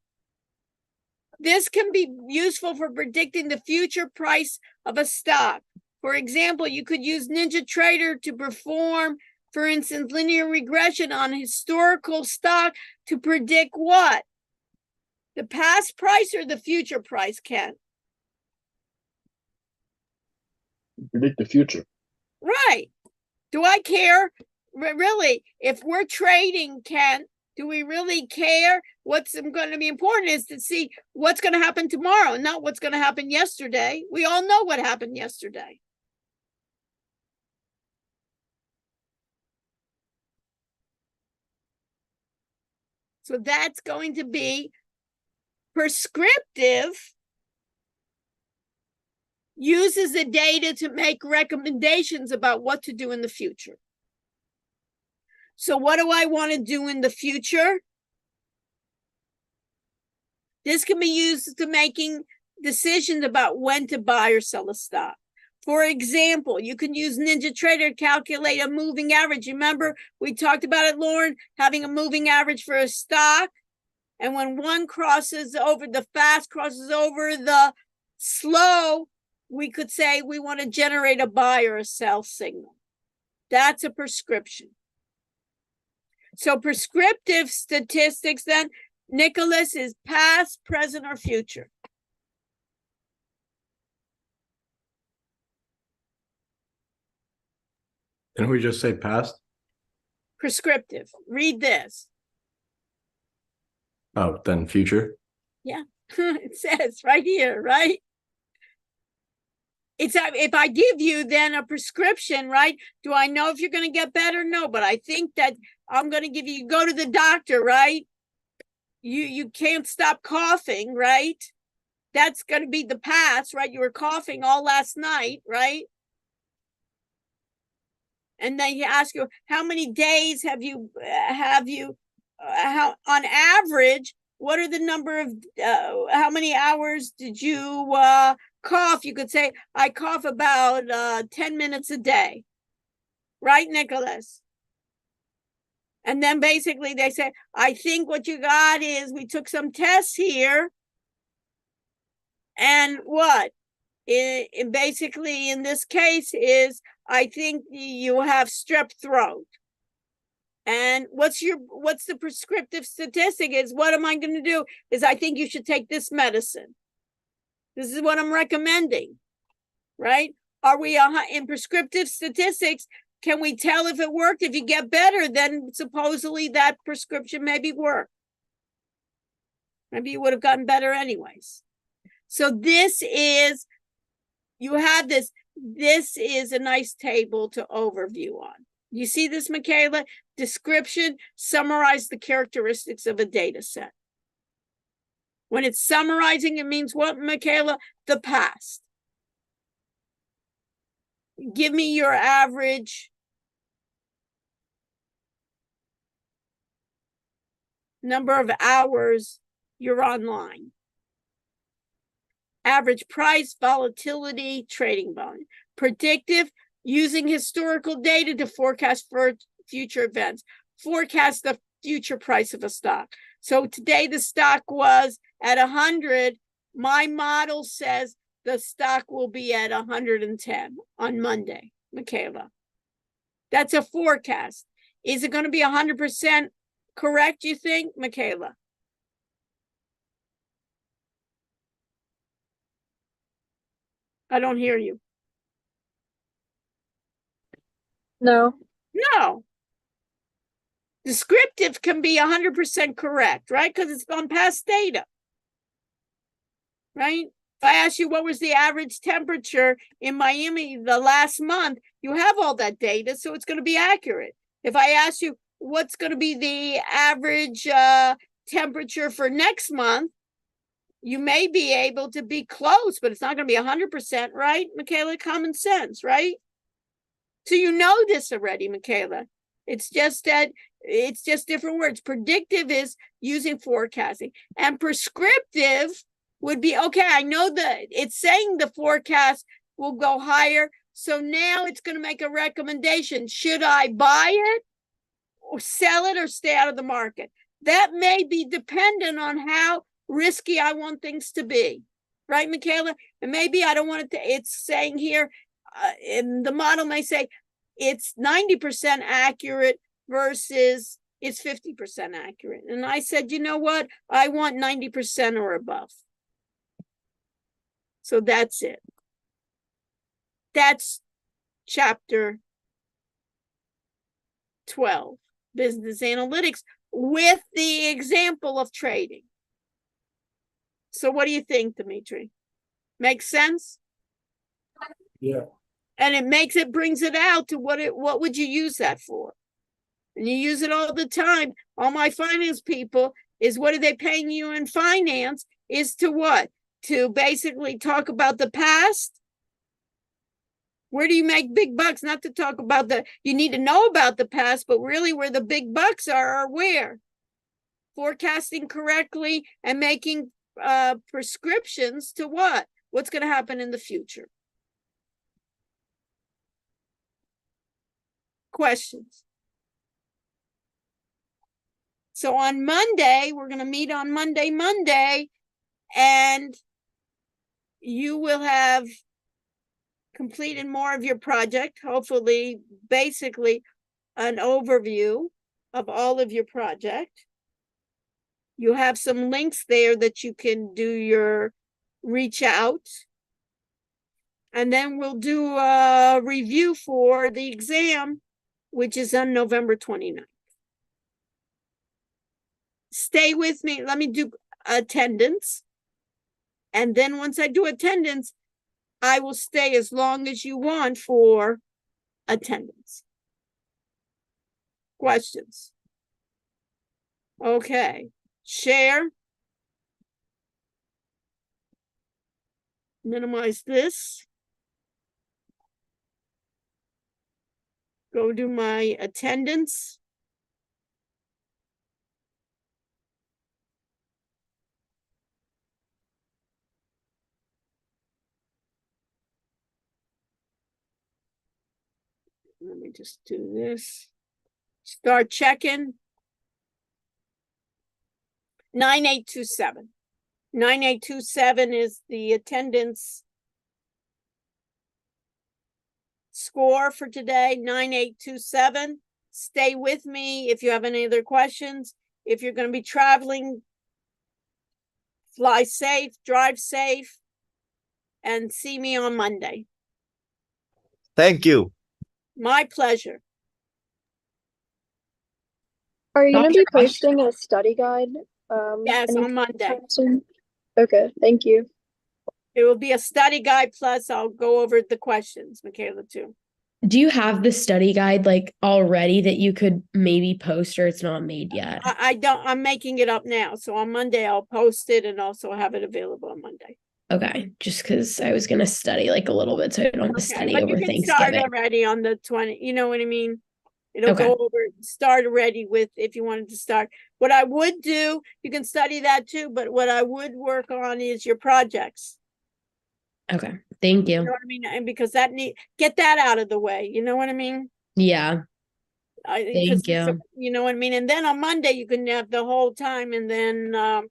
This can be useful for predicting the future price of a stock. For example, you could use NinjaTrader to perform, for instance, linear regression on historical stock to predict what? The past price or the future price, Ken? Predict the future. Right. Do I care? Really, if we're trading, Ken, do we really care? What's going to be important is to see what's going to happen tomorrow, not what's going to happen yesterday. We all know what happened yesterday. So that's going to be prescriptive, uses the data to make recommendations about what to do in the future. So what do I want to do in the future? This can be used to making decisions about when to buy or sell a stock. For example, you can use NinjaTrader to calculate a moving average. Remember, we talked about it, Lauren, having a moving average for a stock. And when one crosses over, the fast crosses over the slow, we could say we want to generate a buy or a sell signal. That's a prescription. So prescriptive statistics then, Nicholas, is past, present, or future? Didn't we just say past? Prescriptive. Read this. Oh, then future. Yeah, it says right here, right? It's if I give you then a prescription, right? Do I know if you're going to get better? No, but I think that I'm going to give you, go to the doctor, right? You can't stop coughing, right? That's going to be the past, right? You were coughing all last night, right? And then you ask you, how many days have you how on average, what are the number of how many hours did you cough? You could say, I cough about 10 minutes a day, right, Nicholas? And then basically they say, I think what you got is, we took some tests here, and what it basically in this case is, I think you have strep throat. And what's the prescriptive statistic is, what am I going to do is, I think you should take this medicine. This is what I'm recommending, right? Are we in prescriptive statistics? Can we tell if it worked? If you get better, then supposedly that prescription maybe worked. Maybe you would have gotten better anyways. So this is, you have this is a nice table to overview on. You see this, Michaela? Description, summarize the characteristics of a data set. When it's summarizing, it means what, Michaela? The past. Give me your average number of hours you're online. Average price, volatility, trading volume. Predictive, using historical data to forecast for future events. Forecast the future price of a stock. So today the stock was at 100. My model says the stock will be at 110 on Monday, Michaela. That's a forecast. Is it gonna be 100% correct, you think, Michaela? I don't hear you. No. No. Descriptive can be 100% correct, right? Because it's on past data. Right? If I ask you what was the average temperature in Miami the last month, you have all that data, so it's going to be accurate. If I ask you what's going to be the average temperature for next month, you may be able to be close, but it's not going to be 100%, right, Michaela? Common sense, right? So you know this already, Michaela. It's just that it's just different words. Predictive is using forecasting, and prescriptive would be, okay, I know that it's saying the forecast will go higher. So now it's going to make a recommendation. Should I buy it or sell it or stay out of the market? That may be dependent on how risky I want things to be. Right, Michaela? And maybe I don't want it to, it's saying here, and the model may say it's 90% accurate versus it's 50% accurate. And I said, you know what? I want 90% or above. So that's it. That's chapter 12, business analytics, with the example of trading. So what do you think, Dimitri? Makes sense? Yeah. And it brings it out to what would you use that for? And you use it all the time. All my finance people is, what are they paying you in finance? Is to what? To basically talk about the past. Where do you make big bucks? Not to talk about you need to know about the past, but really where the big bucks are where? Forecasting correctly and making prescriptions to what? What's going to happen in the future? Questions? So on Monday, we're going to meet on Monday, and you will have completed more of your project, hopefully, basically an overview of all of your project. You have some links there that you can do your reach out. And then we'll do a review for the exam, which is on November 29th. Stay with me. Let me do attendance. And then once I do attendance, I will stay as long as you want for attendance. Questions? Okay. Share. Minimize this. Go do my attendance. Let me just do this. Start checking. 9827. 9827 is the attendance score for today. 9827. Stay with me if you have any other questions. If you're going to be traveling, fly safe, drive safe, and see me on Monday. Thank you. My pleasure. Are you going to be Dr. Ash? posting a study guide? Yes, on Monday. anytime soon? Okay, thank you. It will be a study guide, plus I'll go over the questions, Michaela, too. Do you have the study guide like already that you could maybe post, or it's not made yet? I don't, I'm making it up now. So on Monday, I'll post it and also have it available on Monday. Okay, just because I was gonna study like a little bit, so I don't have to study but over you can start Thanksgiving. already on the 20, you know what I mean? It'll Okay. go over, start already with, if you wanted to start. What I would do, you can study that too, but what I would work on is your projects. Okay, thank You you. know what I mean? And because get that out of the way, you know what I mean? Yeah, thank you. So, you know what I mean? And then on Monday, you can have the whole time, and then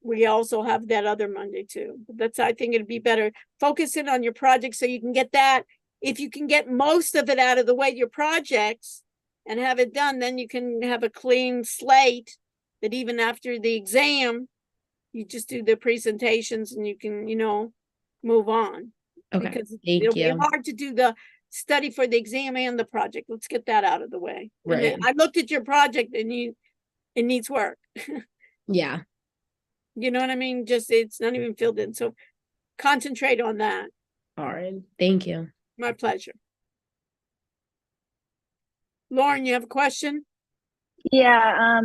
we also have that other Monday too. But I think it'd be better focusing on your project so you can get that if you can get most of it out of the way, your projects, and have it done, then you can have a clean slate that even after the exam, you just do the presentations and you can, move on. Okay, Because thank it'll be you. hard to do the study for the exam and the project. Let's get that out of the way. And then Right. I looked at your project and it needs work. Yeah. You know what I mean? Just, it's not even filled in. So concentrate on that. All right. Thank you. My pleasure. Lauren, you have a question? Yeah,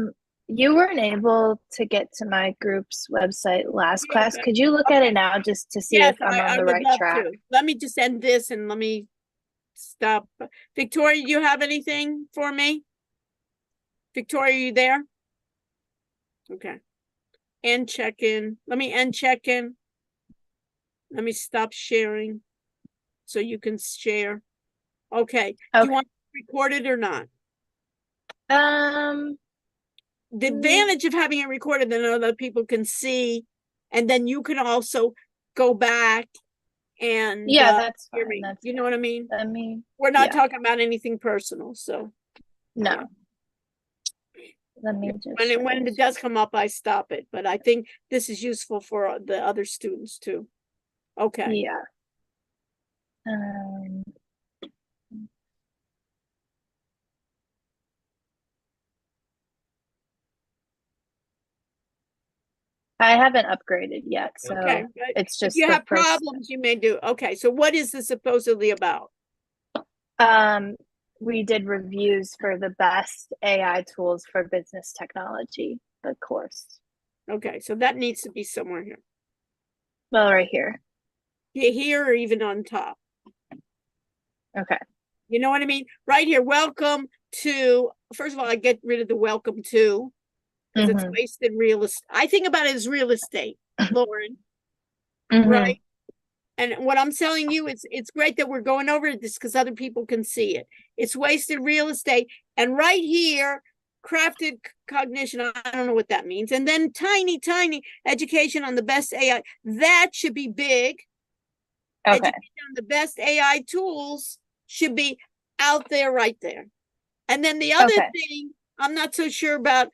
you weren't able to get to my group's website last Yeah, class. but- Could you look at it now just to see Yes, if I'm on I the would right love track? to. Let me just end this and let me stop. Victoria, you have anything for me? Victoria, you there? Okay. End check-in. Let me end check-in. Let me stop sharing so you can share. Okay. Do Okay. you want to record it or not? Um, The advantage of having it recorded, then other people can see, and then you can also go back and yeah, that's hear fine. me. That's You know what I mean? I mean, We're not yeah. talking about anything personal, so no. yeah. Let me just when it does come up, I stop it. But I think this is useful for the other students too. Okay. yeah. Um, I haven't upgraded yet, so Okay. But it's if just you the have first. problems, you may do. Okay. So what is this supposedly about? We did reviews for the best AI tools for business technology, the course. Okay. So that needs to be somewhere here. Well, right here. Here or even on top. Okay. You know what I mean? Right here. Welcome to, first of all, I get rid of the welcome to, because it's Mhm. wasted real estate. I think about it as real estate, Lauren, Mhm. right? And what I'm telling you, it's great that we're going over this because other people can see it. It's wasted real estate. And right here, crafted cognition, I don't know what that means. And then tiny education on the best AI. That should be big. Okay. Education on the best AI tools should be out there right there. And then the other Okay. thing, I'm not so sure about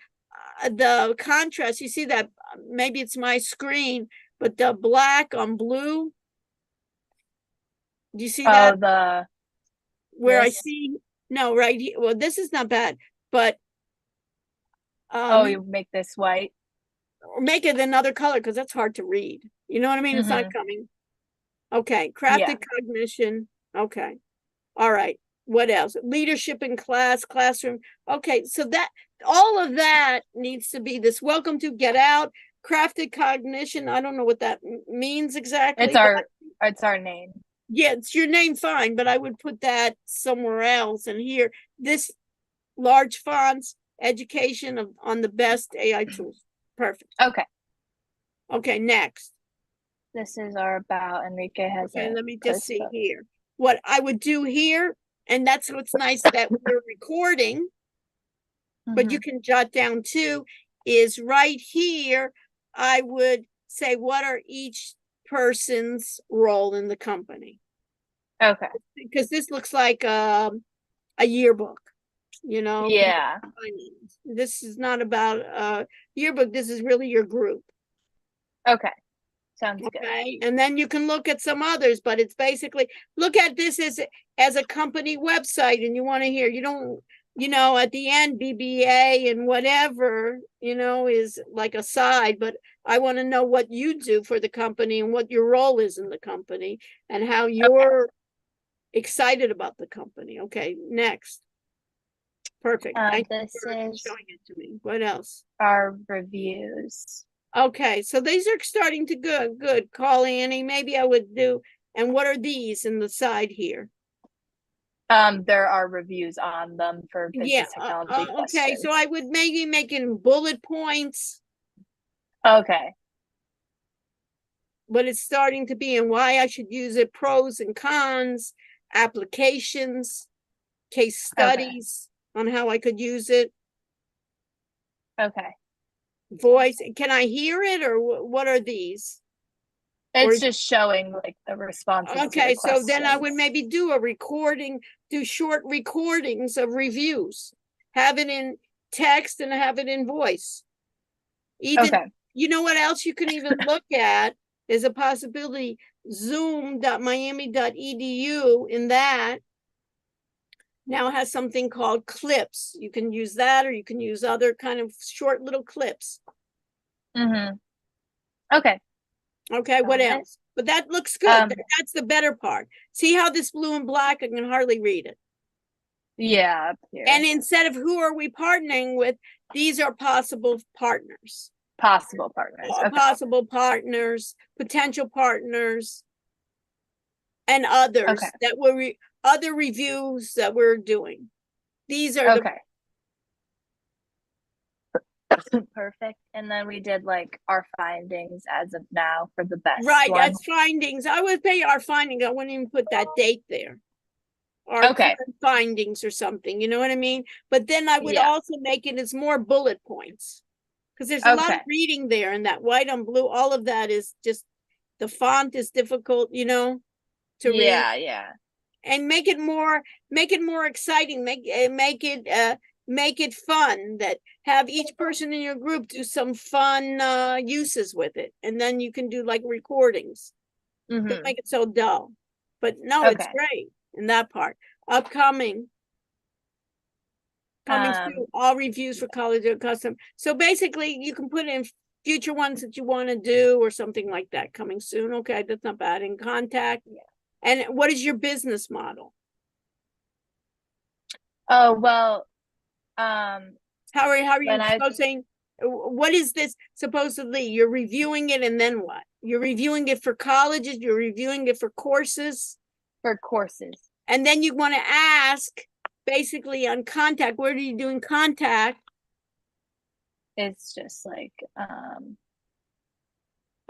the contrast. You see that, maybe it's my screen, but the black on blue. Do you see that? Oh, the Where I this? see, no, right here. Well, this is not bad, but Oh, you make this white. or make it another color because that's hard to read. You know what I mean? It's not coming. Okay, crafted Yeah. cognition. Okay. All right. What else? Leadership in class, classroom. Okay, so that all of that needs to be this. Welcome to Get Out, crafted cognition. I don't know what that means exactly. It's our name. Yeah, it's your name, fine, but I would put that somewhere else. And here, this large fonts, education on the best AI tools. Perfect. Okay. Okay, next. This is our about. Enrique has Okay, it. let me just see here. What I would do here, and that's what's nice that we're recording, but you can jot down too, is right here, I would say, what are each person's role in the company? Okay. Because this looks like a yearbook, you know? Yeah. This is not about a yearbook. This is really your group. Okay. Sounds good. Okay. And then you can look at some others, but it's basically, look at this as a company website, and you want to hear, you don't, at the end, BBA and whatever, is like a side, but I want to know what you do for the company and what your role is in the company and how you're excited about the company. Okay, next. Perfect. Thank you This for is showing it to me. What else? our reviews. Okay, so these are starting to good. Call Annie. Maybe I would do. And what are these in the side here? There are reviews on them for business technology Okay. questions. So I would maybe make in bullet points, Okay. but it's starting to be and why I should use it, pros and cons, applications, case studies on how I could use it, Okay. voice. Can I hear it or what are these? It's just showing like the responses. to the Okay, so then I would questions. maybe do a recording, do short recordings of reviews. Have it in text and have it in voice. Even, Okay. you know what else you can even look at is a possibility, zoom.miami.edu in that now has something called clips. You can use that or you can use other kind of short little clips. Mm-hmm. Okay. Okay, what Got it. else? But that looks good. Um, That's the better part. See how this blue and black, I can hardly read it. Yeah, up here. And instead of who are we partnering with, these are possible partners. Possible partners. Okay. Possible partners, potential partners, and others Okay. that were other reviews that we're doing. These are Okay. Perfect. And then we did like our findings as of now for the best right one. as findings. I would pay our findings. I wouldn't even put that date there. Our Okay. current findings or something, you know what I mean? But then I would Yeah. also make it as more bullet points. Because there's a lot of Okay. reading there, and that white on blue, all of that is just, the font is difficult, to read. Yeah. And make it more exciting. Make it fun. That have each person in your group do some fun uses with it, and then you can do like recordings. Mhm. Don't make it so dull. But no, it's Okay. great in that part. Upcoming. Coming soon, all reviews for college or custom. So basically, you can put in future ones that you want to do or something like that. Coming soon. Okay, that's not bad. In contact. Yeah. And what is your business model? Oh, well, How are you When I- supposing? What is this supposedly? You're reviewing it, and then what? You're reviewing it for colleges. You're reviewing it for courses, for courses. and then you want to ask, basically, on contact. Where are you doing contact? It's just like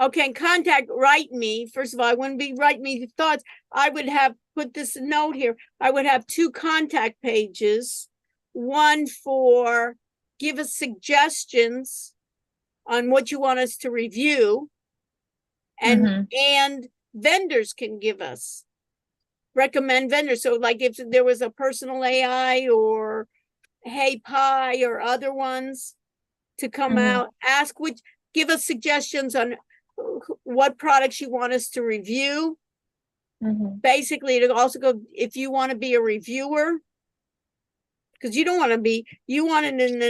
Okay, contact, write me. First of all, I wouldn't be write me thoughts. I would have put this note here. I would have 2 contact pages. One for give us suggestions on what you want us to review. And vendors can give us, recommend vendors. So like if there was a personal AI or Hey Pi or other ones to come out, ask give us suggestions on what products you want us to review. Basically, it'll also go if you want to be a reviewer, because you don't want to be, you want it in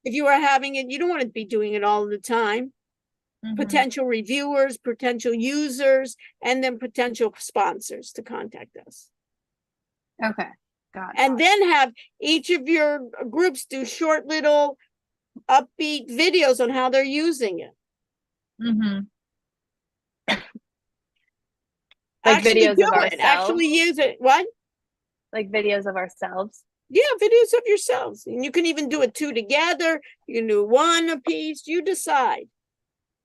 if you are having it, you don't want to be doing it all the time. Potential reviewers, potential users, and then potential sponsors to contact us. Okay. Got it. And then have each of your groups do short little upbeat videos on how they're using it. Like Actually videos do of it. ourselves. Actually use it. What? Like videos of ourselves. Yeah, videos of yourselves. And you can even do it 2 together. You can do 1 a piece. You decide.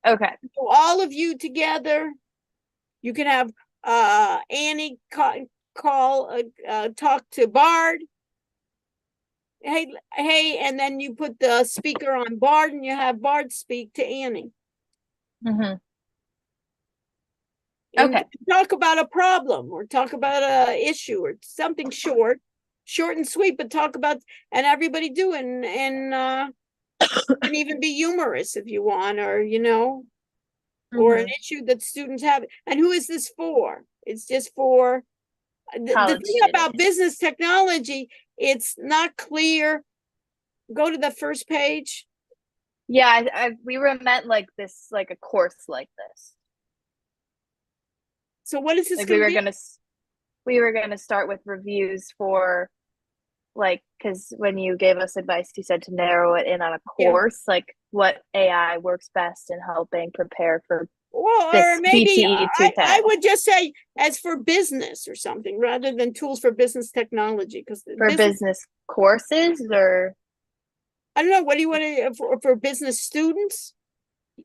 Okay. So all of you together. You can have Annie talk to Bard. Hey, and then you put the speaker on Bard, and you have Bard speak to Annie. And Okay. talk about a problem or talk about a issue or something short and sweet, but talk about, and everybody do and can even be humorous if you want, or or an issue that students have. And who is this for? It's just for the thing about business technology. It's not clear. Go to the first page. Yeah, we were meant like this, like a course like this. So what is this Like going we to be? We were gonna start with reviews for, like, because when you gave us advice, you said to narrow it in on a course, like what AI works best in helping prepare for Well, this or maybe BTE210. I would just say as for business or something rather than tools for business technology, because for business courses, or I don't know. What do you want to for business students?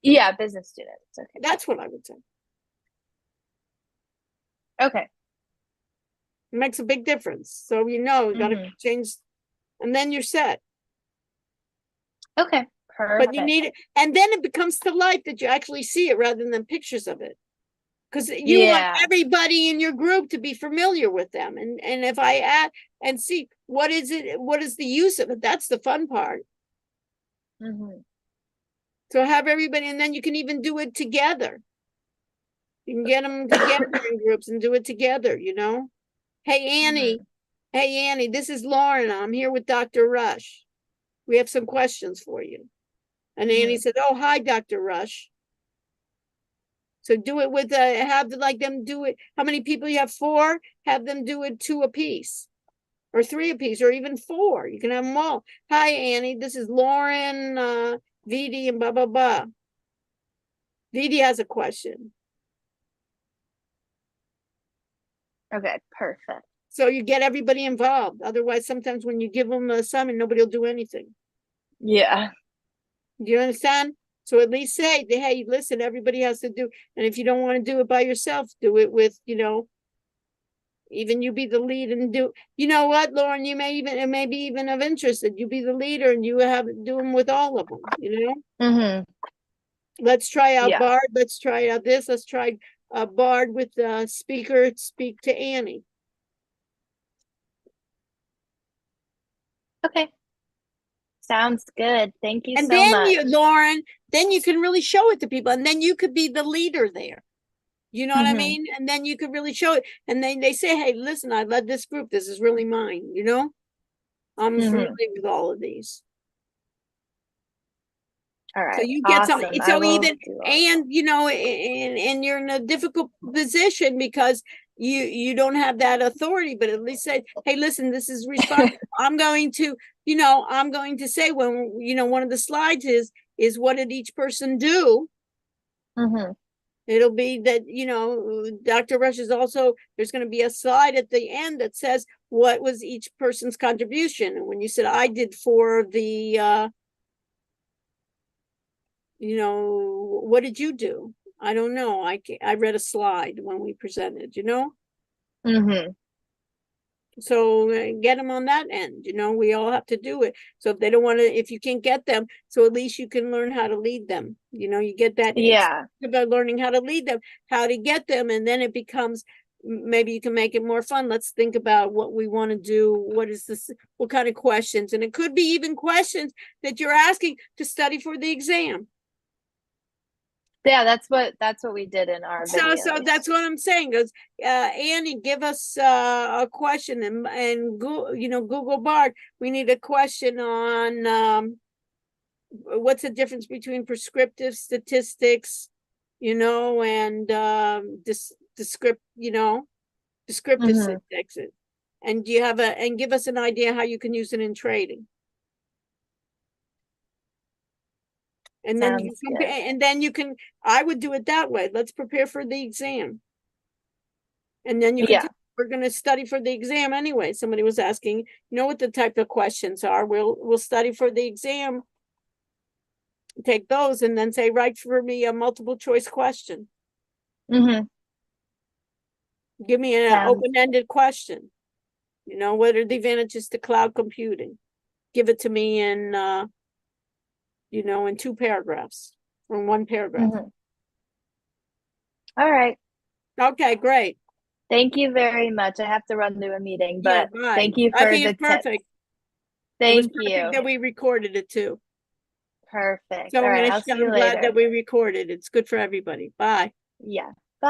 yeah, business students. Okay. That's what I would say. Okay. It makes a big difference. So you got to change, and then you're set. Okay. Perfect. But you need it, and then it becomes to life that you actually see it rather than pictures of it. Because you want Yeah. everybody in your group to be familiar with them. And if I add and see what is the use of it? That's the fun part. Mhm. So have everybody, and then you can even do it together. You can get them together in groups and do it together, you know? Hey, Annie. Hey, Annie, this is Lauren. I'm here with Dr. Rush. We have some questions for you. And Annie said, oh, hi, Dr. Rush. So do it with, have like them do it. How many people you have? 4? Have them do it 2 apiece. Or 3 apiece, or even 4. You can have them all. Hi, Annie. This is Lauren, VD, and blah, blah, blah. VD has a question. Okay, perfect. So you get everybody involved. Otherwise, sometimes when you give them an assignment, nobody will do anything. Yeah. Do you understand? So at least say, hey, listen, everybody has to do. And if you don't want to do it by yourself, do it with, even you be the lead and do. You know what, Lauren? You may even, it may be even of interest that you be the leader and you have do them with all of them. Mhm. Let's try out Yeah. Bard. Let's try out this. Let's try Bard with the speaker. Speak to Annie. Okay. Sounds good. Thank you And so then much. Lauren, then you can really show it to people, and then you could be the leader there. You know what I Mhm. mean? And then you could really show it. And then they say, hey, listen, I led this group. This is really mine, I'm Mhm. familiar with all of these. All So right. you get something. Awesome. I So will even, do all that. and and you're in a difficult position because you don't have that authority, but at least say, hey, listen, this is responsible. I'm going to say when, one of the slides is what did each person do? Mhm. It'll be that, Dr. Rush is also, there's going to be a slide at the end that says what was each person's contribution. And when you said I did for the, what did you do? I don't know. I read a slide when we presented, Mhm. So get them on that end, we all have to do it. So if they don't want to, if you can't get them, so at least you can learn how to lead them. You get that. Yeah. About learning how to lead them, how to get them, and then it becomes, maybe you can make it more fun. Let's think about what we want to do. What is this? What kind of questions? And it could be even questions that you're asking to study for the exam. Yeah, that's what we did in our So videos. that's what I'm saying. Goes, Annie, give us a question and Google Bard. We need a question on what's the difference between prescriptive statistics, and descriptive Mhm. statistics. And do you have and give us an idea how you can use it in trading. And then Sounds good. and then you can, I would do it that way. Let's prepare for the exam. And then you can, Yeah. we're going to study for the exam anyway. Somebody was asking, what the type of questions are. We'll study for the exam, take those, and then say, write for me a multiple choice question. Mhm. Give me an Sounds- open-ended question. What are the advantages to cloud computing? Give it to me in, in 2 paragraphs, or in 1 paragraph. Mhm. All right. Okay, great. Thank you very much. I have to run to a meeting, Yeah, but bye. thank you I for think the it's perfect. Thank It was perfect you. that we recorded it too. Perfect. So All right. I'll see you I'm glad later. that we recorded. It's good for everybody. Bye. Yeah.